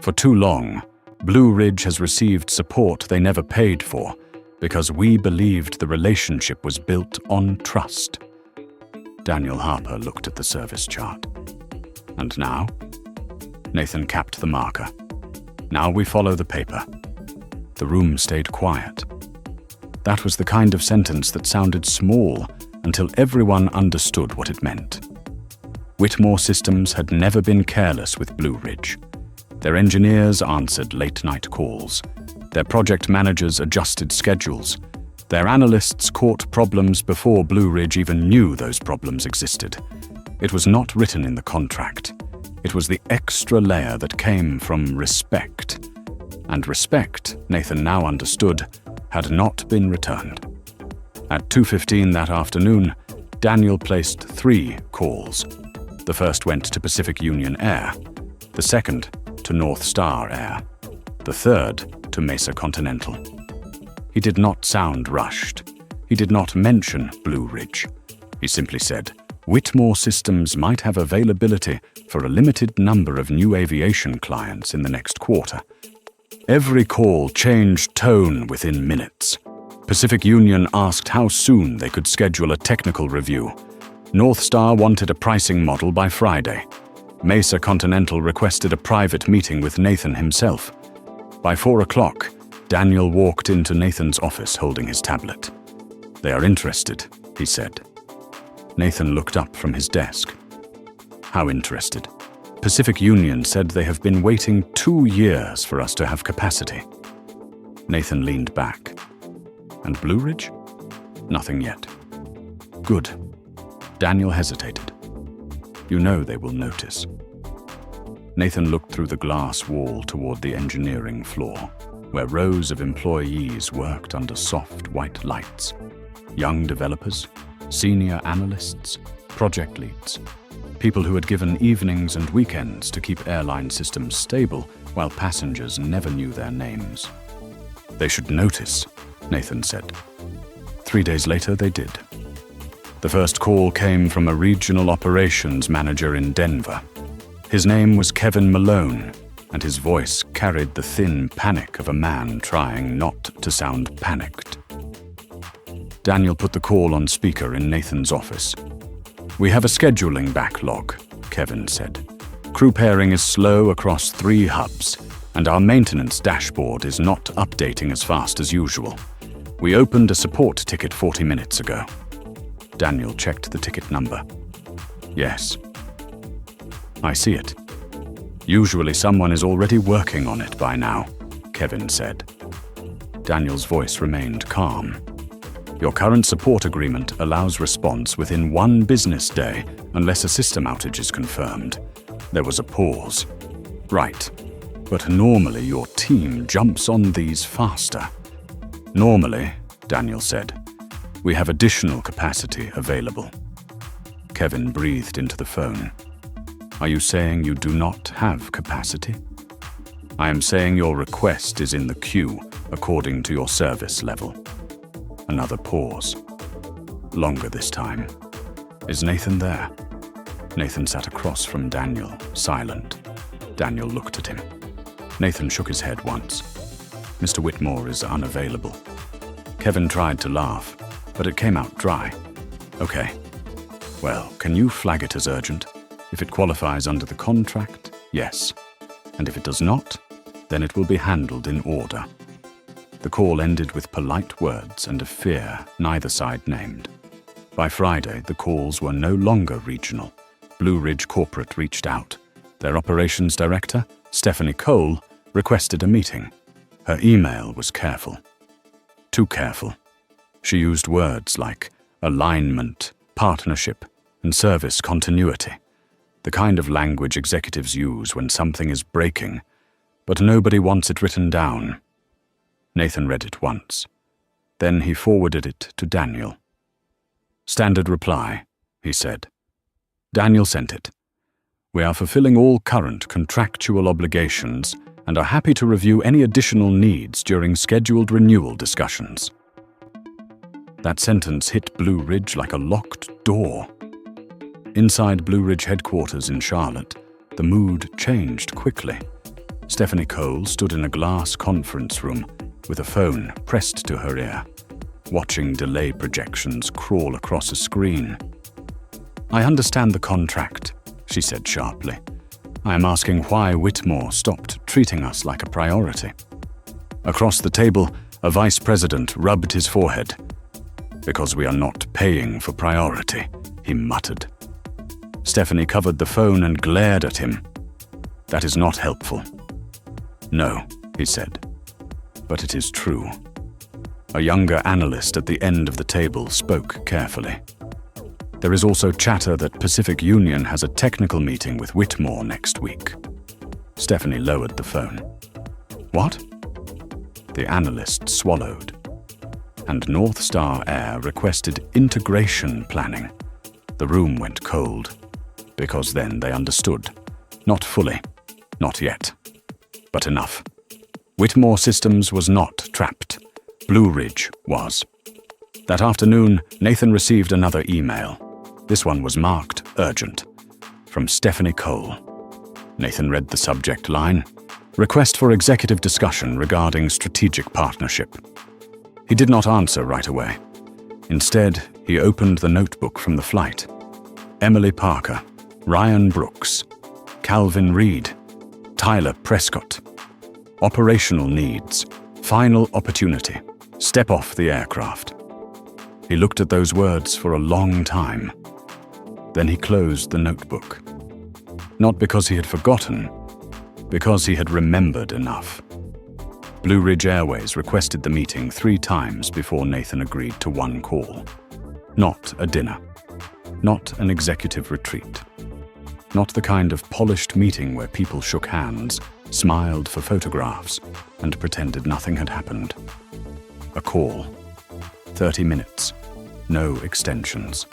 S2: For too long, Blue Ridge has received support they never paid for because we believed the relationship was built on trust. Daniel Harper looked at the service chart. And now? Nathan capped the marker. Now we follow the paper. The room stayed quiet. That was the kind of sentence that sounded small until everyone understood what it meant. Whitmore Systems had never been careless with Blue Ridge. Their engineers answered late-night calls. Their project managers adjusted schedules. Their analysts caught problems before Blue Ridge even knew those problems existed. It was not written in the contract. It was the extra layer that came from respect. And respect, Nathan now understood, had not been returned. At 2:15 that afternoon, Daniel placed 3 calls. The first went to Pacific Union Air, the second to North Star Air, the third to Mesa Continental. He did not sound rushed. He did not mention Blue Ridge. He simply said, Whitmore Systems might have availability for a limited number of new aviation clients in the next quarter. Every call changed tone within minutes. Pacific Union asked how soon they could schedule a technical review. North Star wanted a pricing model by Friday. Mesa Continental requested a private meeting with Nathan himself. By 4 o'clock, Daniel walked into Nathan's office holding his tablet. They are interested, he said. Nathan looked up from his desk. How interested? Pacific Union said they have been waiting 2 years for us to have capacity. Nathan leaned back. And Blue Ridge? Nothing yet. Good. Daniel hesitated. You know they will notice. Nathan looked through the glass wall toward the engineering floor, where rows of employees worked under soft white lights. Young developers, senior analysts, project leads, people who had given evenings and weekends to keep airline systems stable while passengers never knew their names. They should notice, Nathan said. 3 days later, they did. The first call came from a regional operations manager in Denver. His name was Kevin Malone, and his voice carried the thin panic of a man trying not to sound panicked. Daniel put the call on speaker in Nathan's office. We have a scheduling backlog, Kevin said. Crew pairing is slow across 3 hubs, and our maintenance dashboard is not updating as fast as usual. We opened a support ticket 40 minutes ago. Daniel checked the ticket number. Yes. I see it. Usually someone is already working on it by now, Kevin said. Daniel's voice remained calm. Your current support agreement allows response within 1 business day unless a system outage is confirmed. There was a pause. Right. But normally your team jumps on these faster. Normally, Daniel said, we have additional capacity available. Kevin breathed into the phone. Are you saying you do not have capacity? I am saying your request is in the queue according to your service level. Another pause. Longer this time. Is Nathan there? Nathan sat across from Daniel, silent. Daniel looked at him. Nathan shook his head once. Mr. Whitmore is unavailable. Kevin tried to laugh, but it came out dry. Okay. Well, can you flag it as urgent? If it qualifies under the contract, yes. And if it does not, then it will be handled in order. The call ended with polite words and a fear neither side named. By Friday, the calls were no longer regional. Blue Ridge Corporate reached out. Their operations director, Stephanie Cole, requested a meeting. Her email was careful. Too careful. She used words like alignment, partnership, and service continuity. The kind of language executives use when something is breaking, but nobody wants it written down. Nathan read it once. Then he forwarded it to Daniel. Standard reply, he said. Daniel sent it. We are fulfilling all current contractual obligations and are happy to review any additional needs during scheduled renewal discussions. That sentence hit Blue Ridge like a locked door. Inside Blue Ridge headquarters in Charlotte, the mood changed quickly. Stephanie Cole stood in a glass conference room with a phone pressed to her ear, watching delay projections crawl across a screen. I understand the contract, she said sharply. I am asking why Whitmore stopped treating us like a priority. Across the table, a vice president rubbed his forehead. Because we are not paying for priority, he muttered. Stephanie covered the phone and glared at him. That is not helpful. No, he said. But it is true. A younger analyst at the end of the table spoke carefully. There is also chatter that Pacific Union has a technical meeting with Whitmore next week. Stephanie lowered the phone. What? The analyst swallowed. And North Star Air requested integration planning. The room went cold. Because then they understood. Not fully. Not yet. But enough. Whitmore Systems was not trapped. Blue Ridge was. That afternoon, Nathan received another email. This one was marked urgent. From Stephanie Cole. Nathan read the subject line. Request for executive discussion regarding strategic partnership. He did not answer right away. Instead, he opened the notebook from the flight. Emily Parker, Ryan Brooks, Calvin Reed, Tyler Prescott. Operational needs, final opportunity, step off the aircraft. He looked at those words for a long time. Then he closed the notebook. Not because he had forgotten, because he had remembered enough. Blue Ridge Airways requested the meeting 3 times before Nathan agreed to one call. Not a dinner. Not an executive retreat. Not the kind of polished meeting where people shook hands, smiled for photographs, and pretended nothing had happened. A call. 30 minutes. No extensions.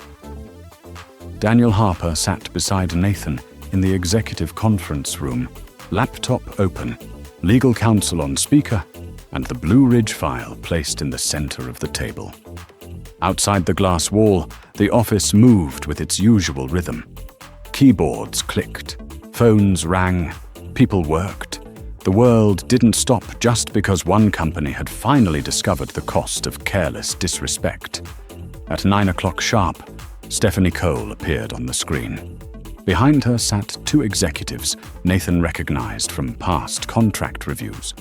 S2: Daniel Harper sat beside Nathan in the executive conference room, laptop open, legal counsel on speaker, and the Blue Ridge file placed in the center of the table. Outside the glass wall, the office moved with its usual rhythm. Keyboards clicked, phones rang, people worked. The world didn't stop just because one company had finally discovered the cost of careless disrespect. At 9 o'clock sharp, Stephanie Cole appeared on the screen. Behind her sat 2 executives Nathan recognized from past contract reviews.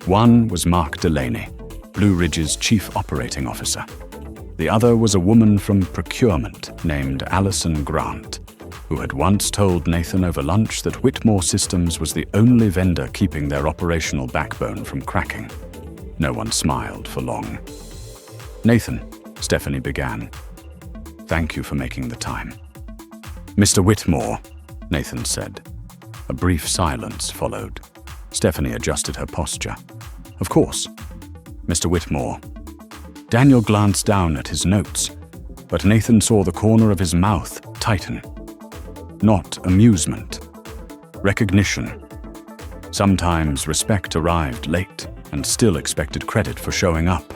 S2: One was Mark Delaney, Blue Ridge's chief operating officer. The other was a woman from procurement named Allison Grant, who had once told Nathan over lunch that Whitmore Systems was the only vendor keeping their operational backbone from cracking. No one smiled for long. "Nathan," Stephanie began, "thank you for making the time." "Mr. Whitmore," Nathan said. A brief silence followed. Stephanie adjusted her posture. "Of course. Mr. Whitmore." Daniel glanced down at his notes, but Nathan saw the corner of his mouth tighten. Not amusement. Recognition. Sometimes respect arrived late and still expected credit for showing up.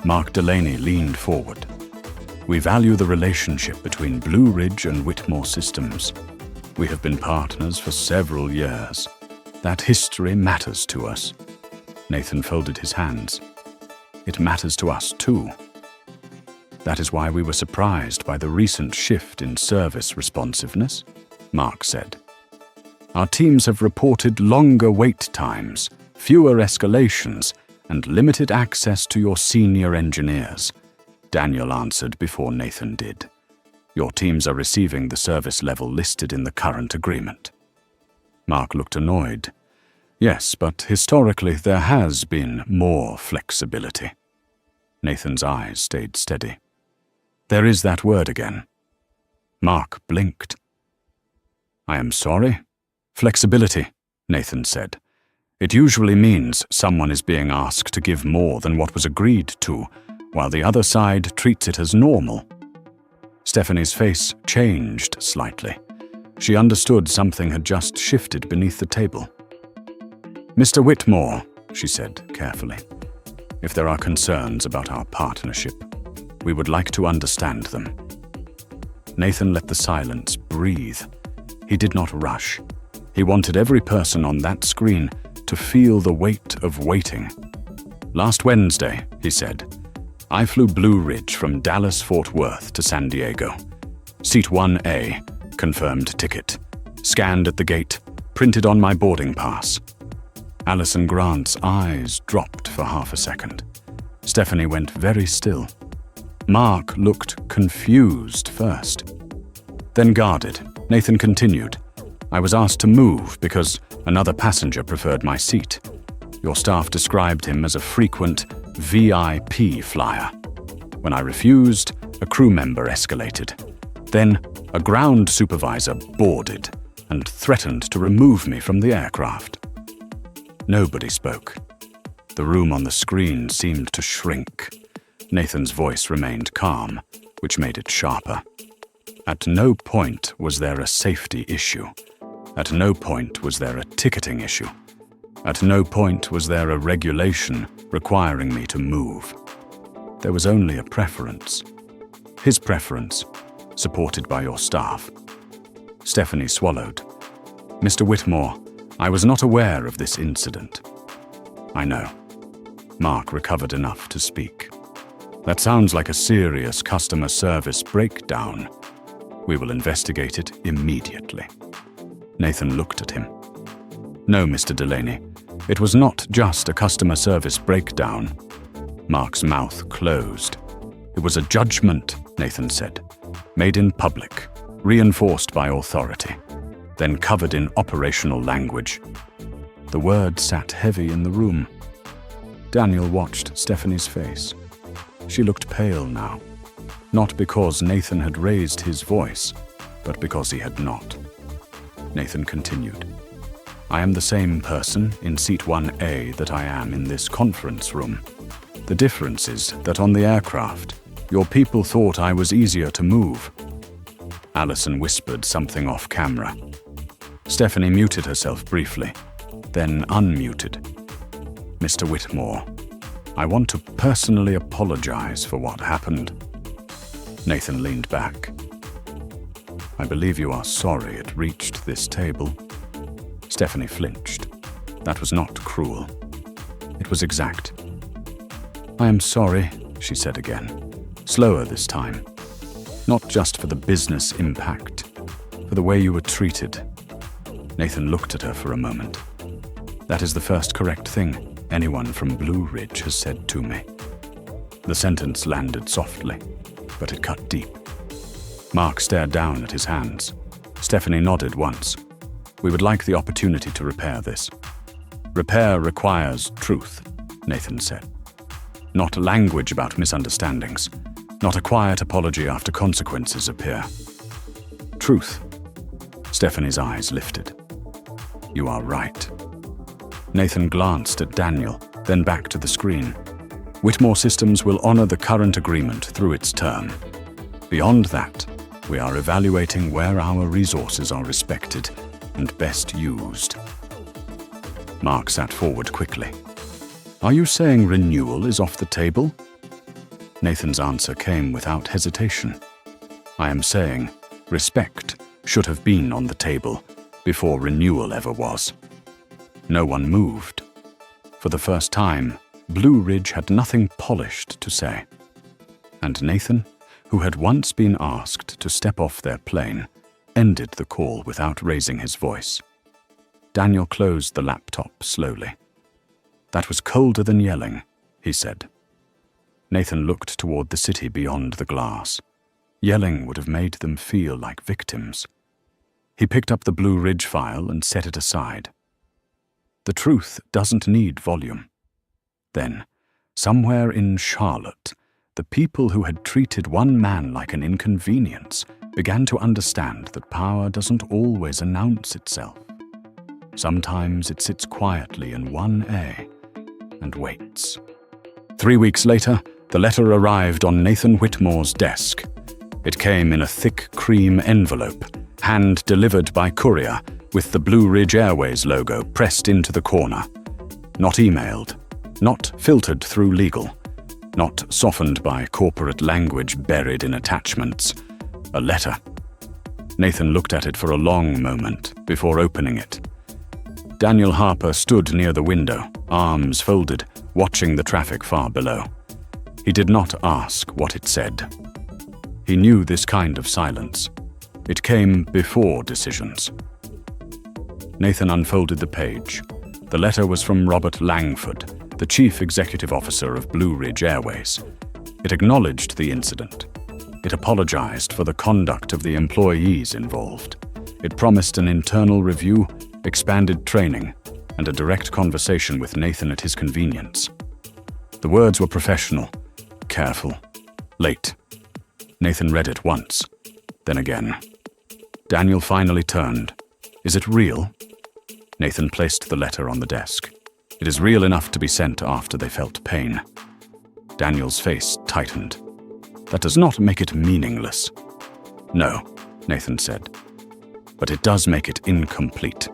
S2: Mark Delaney leaned forward. "We value the relationship between Blue Ridge and Whitmore Systems. We have been partners for several years. That history matters to us." Nathan folded his hands. "It matters to us too. That is why we were surprised by the recent shift in service responsiveness," Mark said. "Our teams have reported longer wait times, fewer escalations, and limited access to your senior engineers," Daniel answered before Nathan did. "Your teams are receiving the service level listed in the current agreement." Mark looked annoyed. "Yes, but historically there has been more flexibility." Nathan's eyes stayed steady. "There is that word again." Mark blinked. "I am sorry." "Flexibility," Nathan said. "It usually means someone is being asked to give more than what was agreed to, while the other side treats it as normal." Stephanie's face changed slightly. She understood something had just shifted beneath the table. "Mr. Whitmore," she said carefully, "if there are concerns about our partnership, we would like to understand them." Nathan let the silence breathe. He did not rush. He wanted every person on that screen to feel the weight of waiting. "Last Wednesday," he said, "I flew Blue Ridge from Dallas-Fort Worth to San Diego. Seat 1A, confirmed ticket. Scanned at the gate, printed on my boarding pass." Allison Grant's eyes dropped for half a second. Stephanie went very still. Mark looked confused first, then guarded. Nathan continued, "I was asked to move because another passenger preferred my seat. Your staff described him as a frequent VIP flyer. When I refused, a crew member escalated. Then a ground supervisor boarded and threatened to remove me from the aircraft." Nobody spoke. The room on the screen seemed to shrink. Nathan's voice remained calm, which made it sharper. At no point was there a safety issue. At no point was there a ticketing issue. At no point was there a regulation requiring me to move. There was only a preference. His preference, supported by your staff. Stephanie swallowed. "Mr. Whitmore, I was not aware of this incident." "I know." Mark recovered enough to speak. "That sounds like a serious customer service breakdown. We will investigate it immediately." Nathan looked at him. "No, Mr. Delaney, it was not just a customer service breakdown." Mark's mouth closed. "It was a judgment," Nathan said, "made in public, reinforced by authority. then covered in operational language. The word sat heavy in the room. Daniel watched Stephanie's face. She looked pale now, not because Nathan had raised his voice, but because he had not. Nathan continued, "I am the same person in seat 1A that I am in this conference room. The difference is that on the aircraft, your people thought I was easier to move." Allison whispered something off camera. Stephanie muted herself briefly, then unmuted. "Mr. Whitmore, I want to personally apologize for what happened." Nathan leaned back. "I believe you are sorry it reached this table." Stephanie flinched. That was not cruel. It was exact. "I am sorry," she said again, slower this time. "Not just for the business impact, for the way you were treated." Nathan looked at her for a moment. "That is the first correct thing anyone from Blue Ridge has said to me." The sentence landed softly, but it cut deep. Mark stared down at his hands. Stephanie nodded once. "We would like the opportunity to repair this." "Repair requires truth," Nathan said. "Not language about misunderstandings. Not a quiet apology after consequences appear. Truth." Stephanie's eyes lifted. "You are right." Nathan glanced at Daniel, then back to the screen. "Whitmore Systems will honor the current agreement through its term. Beyond that, we are evaluating where our resources are respected and best used." Mark sat forward quickly. "Are you saying renewal is off the table?" Nathan's answer came without hesitation. "I am saying respect should have been on the table before renewal ever was." No one moved. For the first time, Blue Ridge had nothing polished to say. And Nathan, who had once been asked to step off their plane, ended the call without raising his voice. Daniel closed the laptop slowly. "That was colder than yelling," he said. Nathan looked toward the city beyond the glass. Yelling would have made them feel like victims. He picked up the Blue Ridge file and set it aside. The truth doesn't need volume. Then, somewhere in Charlotte, the people who had treated one man like an inconvenience began to understand that power doesn't always announce itself. Sometimes it sits quietly in 1A and waits. 3 weeks later, the letter arrived on Nathan Whitmore's desk. It came in a thick cream envelope, hand-delivered by courier, with the Blue Ridge Airways logo pressed into the corner. Not emailed, not filtered through legal, not softened by corporate language buried in attachments. A letter. Nathan looked at it for a long moment before opening it. Daniel Harper stood near the window, arms folded, watching the traffic far below. He did not ask what it said. He knew this kind of silence. It came before decisions. Nathan unfolded the page. The letter was from Robert Langford, the Chief Executive Officer of Blue Ridge Airways. It acknowledged the incident. It apologized for the conduct of the employees involved. It promised an internal review, expanded training, and a direct conversation with Nathan at his convenience. The words were professional, careful, late. Nathan read it once, then again. Daniel finally turned. "Is it real?" Nathan placed the letter on the desk. "It is real enough to be sent after they felt pain." Daniel's face tightened. "That does not make it meaningless." "No," Nathan said, "but it does make it incomplete."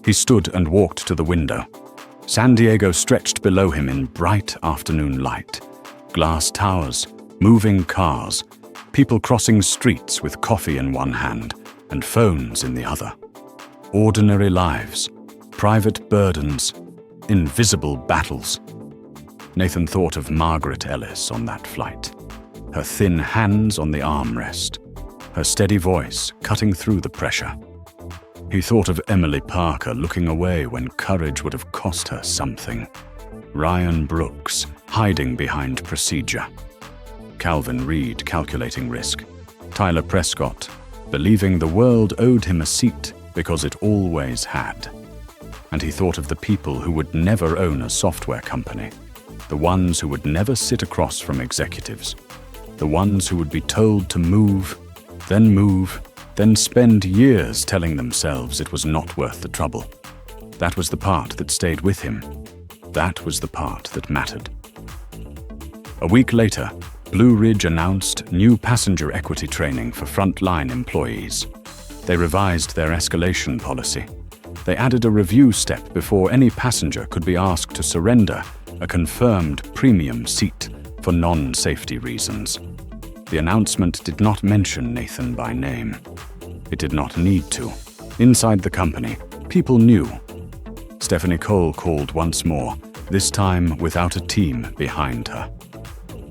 S2: He stood and walked to the window. San Diego stretched below him in bright afternoon light. Glass towers, moving cars, people crossing streets with coffee in one hand and phones in the other. Ordinary lives, private burdens, invisible battles. Nathan thought of Margaret Ellis on that flight, her thin hands on the armrest, her steady voice cutting through the pressure. He thought of Emily Parker looking away when courage would have cost her something. Ryan Brooks hiding behind procedure. Calvin Reed calculating risk. Tyler Prescott believing the world owed him a seat because it always had. And he thought of the people who would never own a software company, the ones who would never sit across from executives, the ones who would be told to move, then spend years telling themselves it was not worth the trouble. That was the part that stayed with him. That was the part that mattered. A week later, Blue Ridge announced new passenger equity training for frontline employees. They revised their escalation policy. They added a review step before any passenger could be asked to surrender a confirmed premium seat for non-safety reasons. The announcement did not mention Nathan by name. It did not need to. Inside the company, people knew. Stephanie Cole called once more, this time without a team behind her.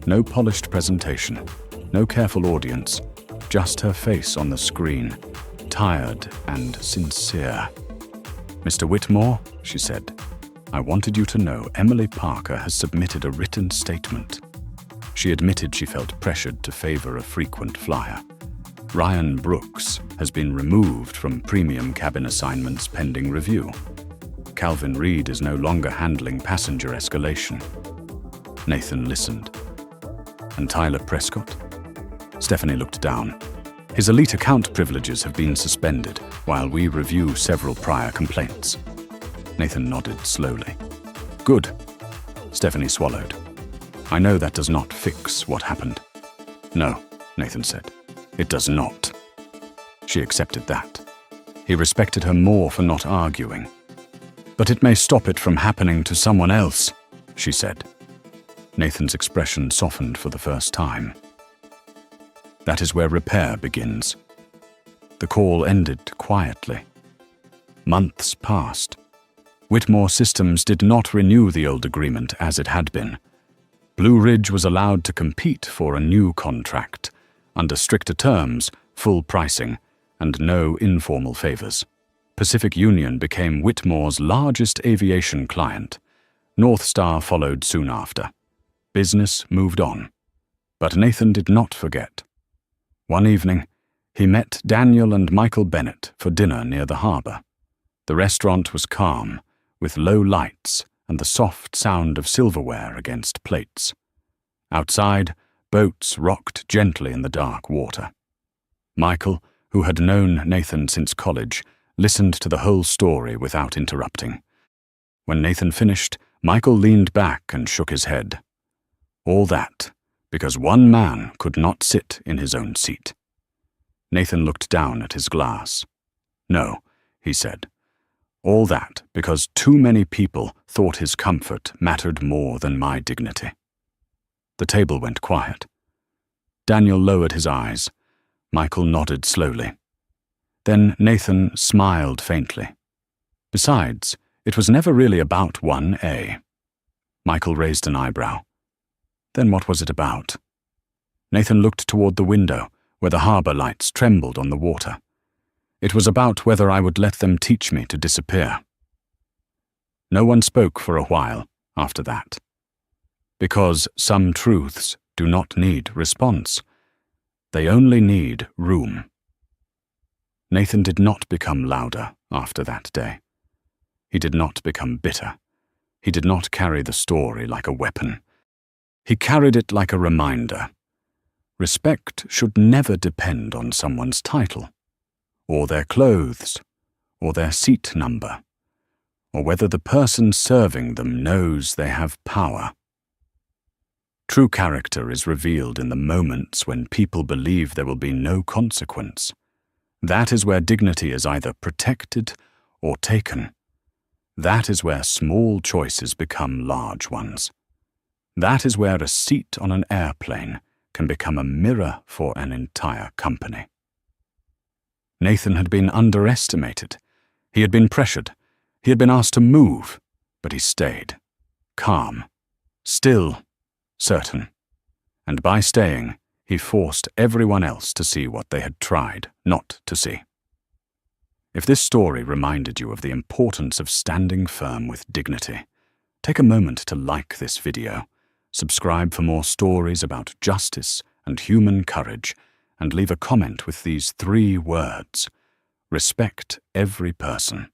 S2: No polished presentation, no careful audience, just her face on the screen, tired and sincere. "Mr. Whitmore," she said, "I wanted you to know Emily Parker has submitted a written statement." She admitted she felt pressured to favor a frequent flyer. Ryan Brooks has been removed from premium cabin assignments pending review. Calvin Reed is no longer handling passenger escalation. Nathan listened. And Tyler Prescott? Stephanie looked down. His elite account privileges have been suspended while we review several prior complaints. Nathan nodded slowly. Good. Stephanie swallowed. I know that does not fix what happened. No, Nathan said. It does not. She accepted that. He respected her more for not arguing. But it may stop it from happening to someone else, she said. Nathan's expression softened for the first time. That is where repair begins. The call ended quietly. Months passed. Whitmore Systems did not renew the old agreement as it had been. Blue Ridge was allowed to compete for a new contract, under stricter terms, full pricing, and no informal favors. Pacific Union became Whitmore's largest aviation client. North Star followed soon after. Business moved on. But Nathan did not forget. One evening, he met Daniel and Michael Bennett for dinner near the harbor. The restaurant was calm, with low lights and the soft sound of silverware against plates. Outside, boats rocked gently in the dark water. Michael, who had known Nathan since college, listened to the whole story without interrupting. When Nathan finished, Michael leaned back and shook his head. All that because one man could not sit in his own seat. Nathan looked down at his glass. No, he said. All that because too many people thought his comfort mattered more than my dignity. The table went quiet. Daniel lowered his eyes. Michael nodded slowly. Then Nathan smiled faintly. Besides, it was never really about 1A. Michael raised an eyebrow. Then what was it about? Nathan looked toward the window, where the harbor lights trembled on the water. It was about whether I would let them teach me to disappear. No one spoke for a while after that. Because some truths do not need response. They only need room. Nathan did not become louder after that day. He did not become bitter. He did not carry the story like a weapon. He carried it like a reminder. Respect should never depend on someone's title, or their clothes, or their seat number, or whether the person serving them knows they have power. True character is revealed in the moments when people believe there will be no consequence. That is where dignity is either protected or taken. That is where small choices become large ones. That is where a seat on an airplane can become a mirror for an entire company. Nathan had been underestimated. He had been pressured. He had been asked to move, but he stayed. Calm. Still. Certain. And by staying, he forced everyone else to see what they had tried not to see. If this story reminded you of the importance of standing firm with dignity, take a moment to like this video, subscribe for more stories about justice and human courage, and leave a comment with these 3 words: respect every person.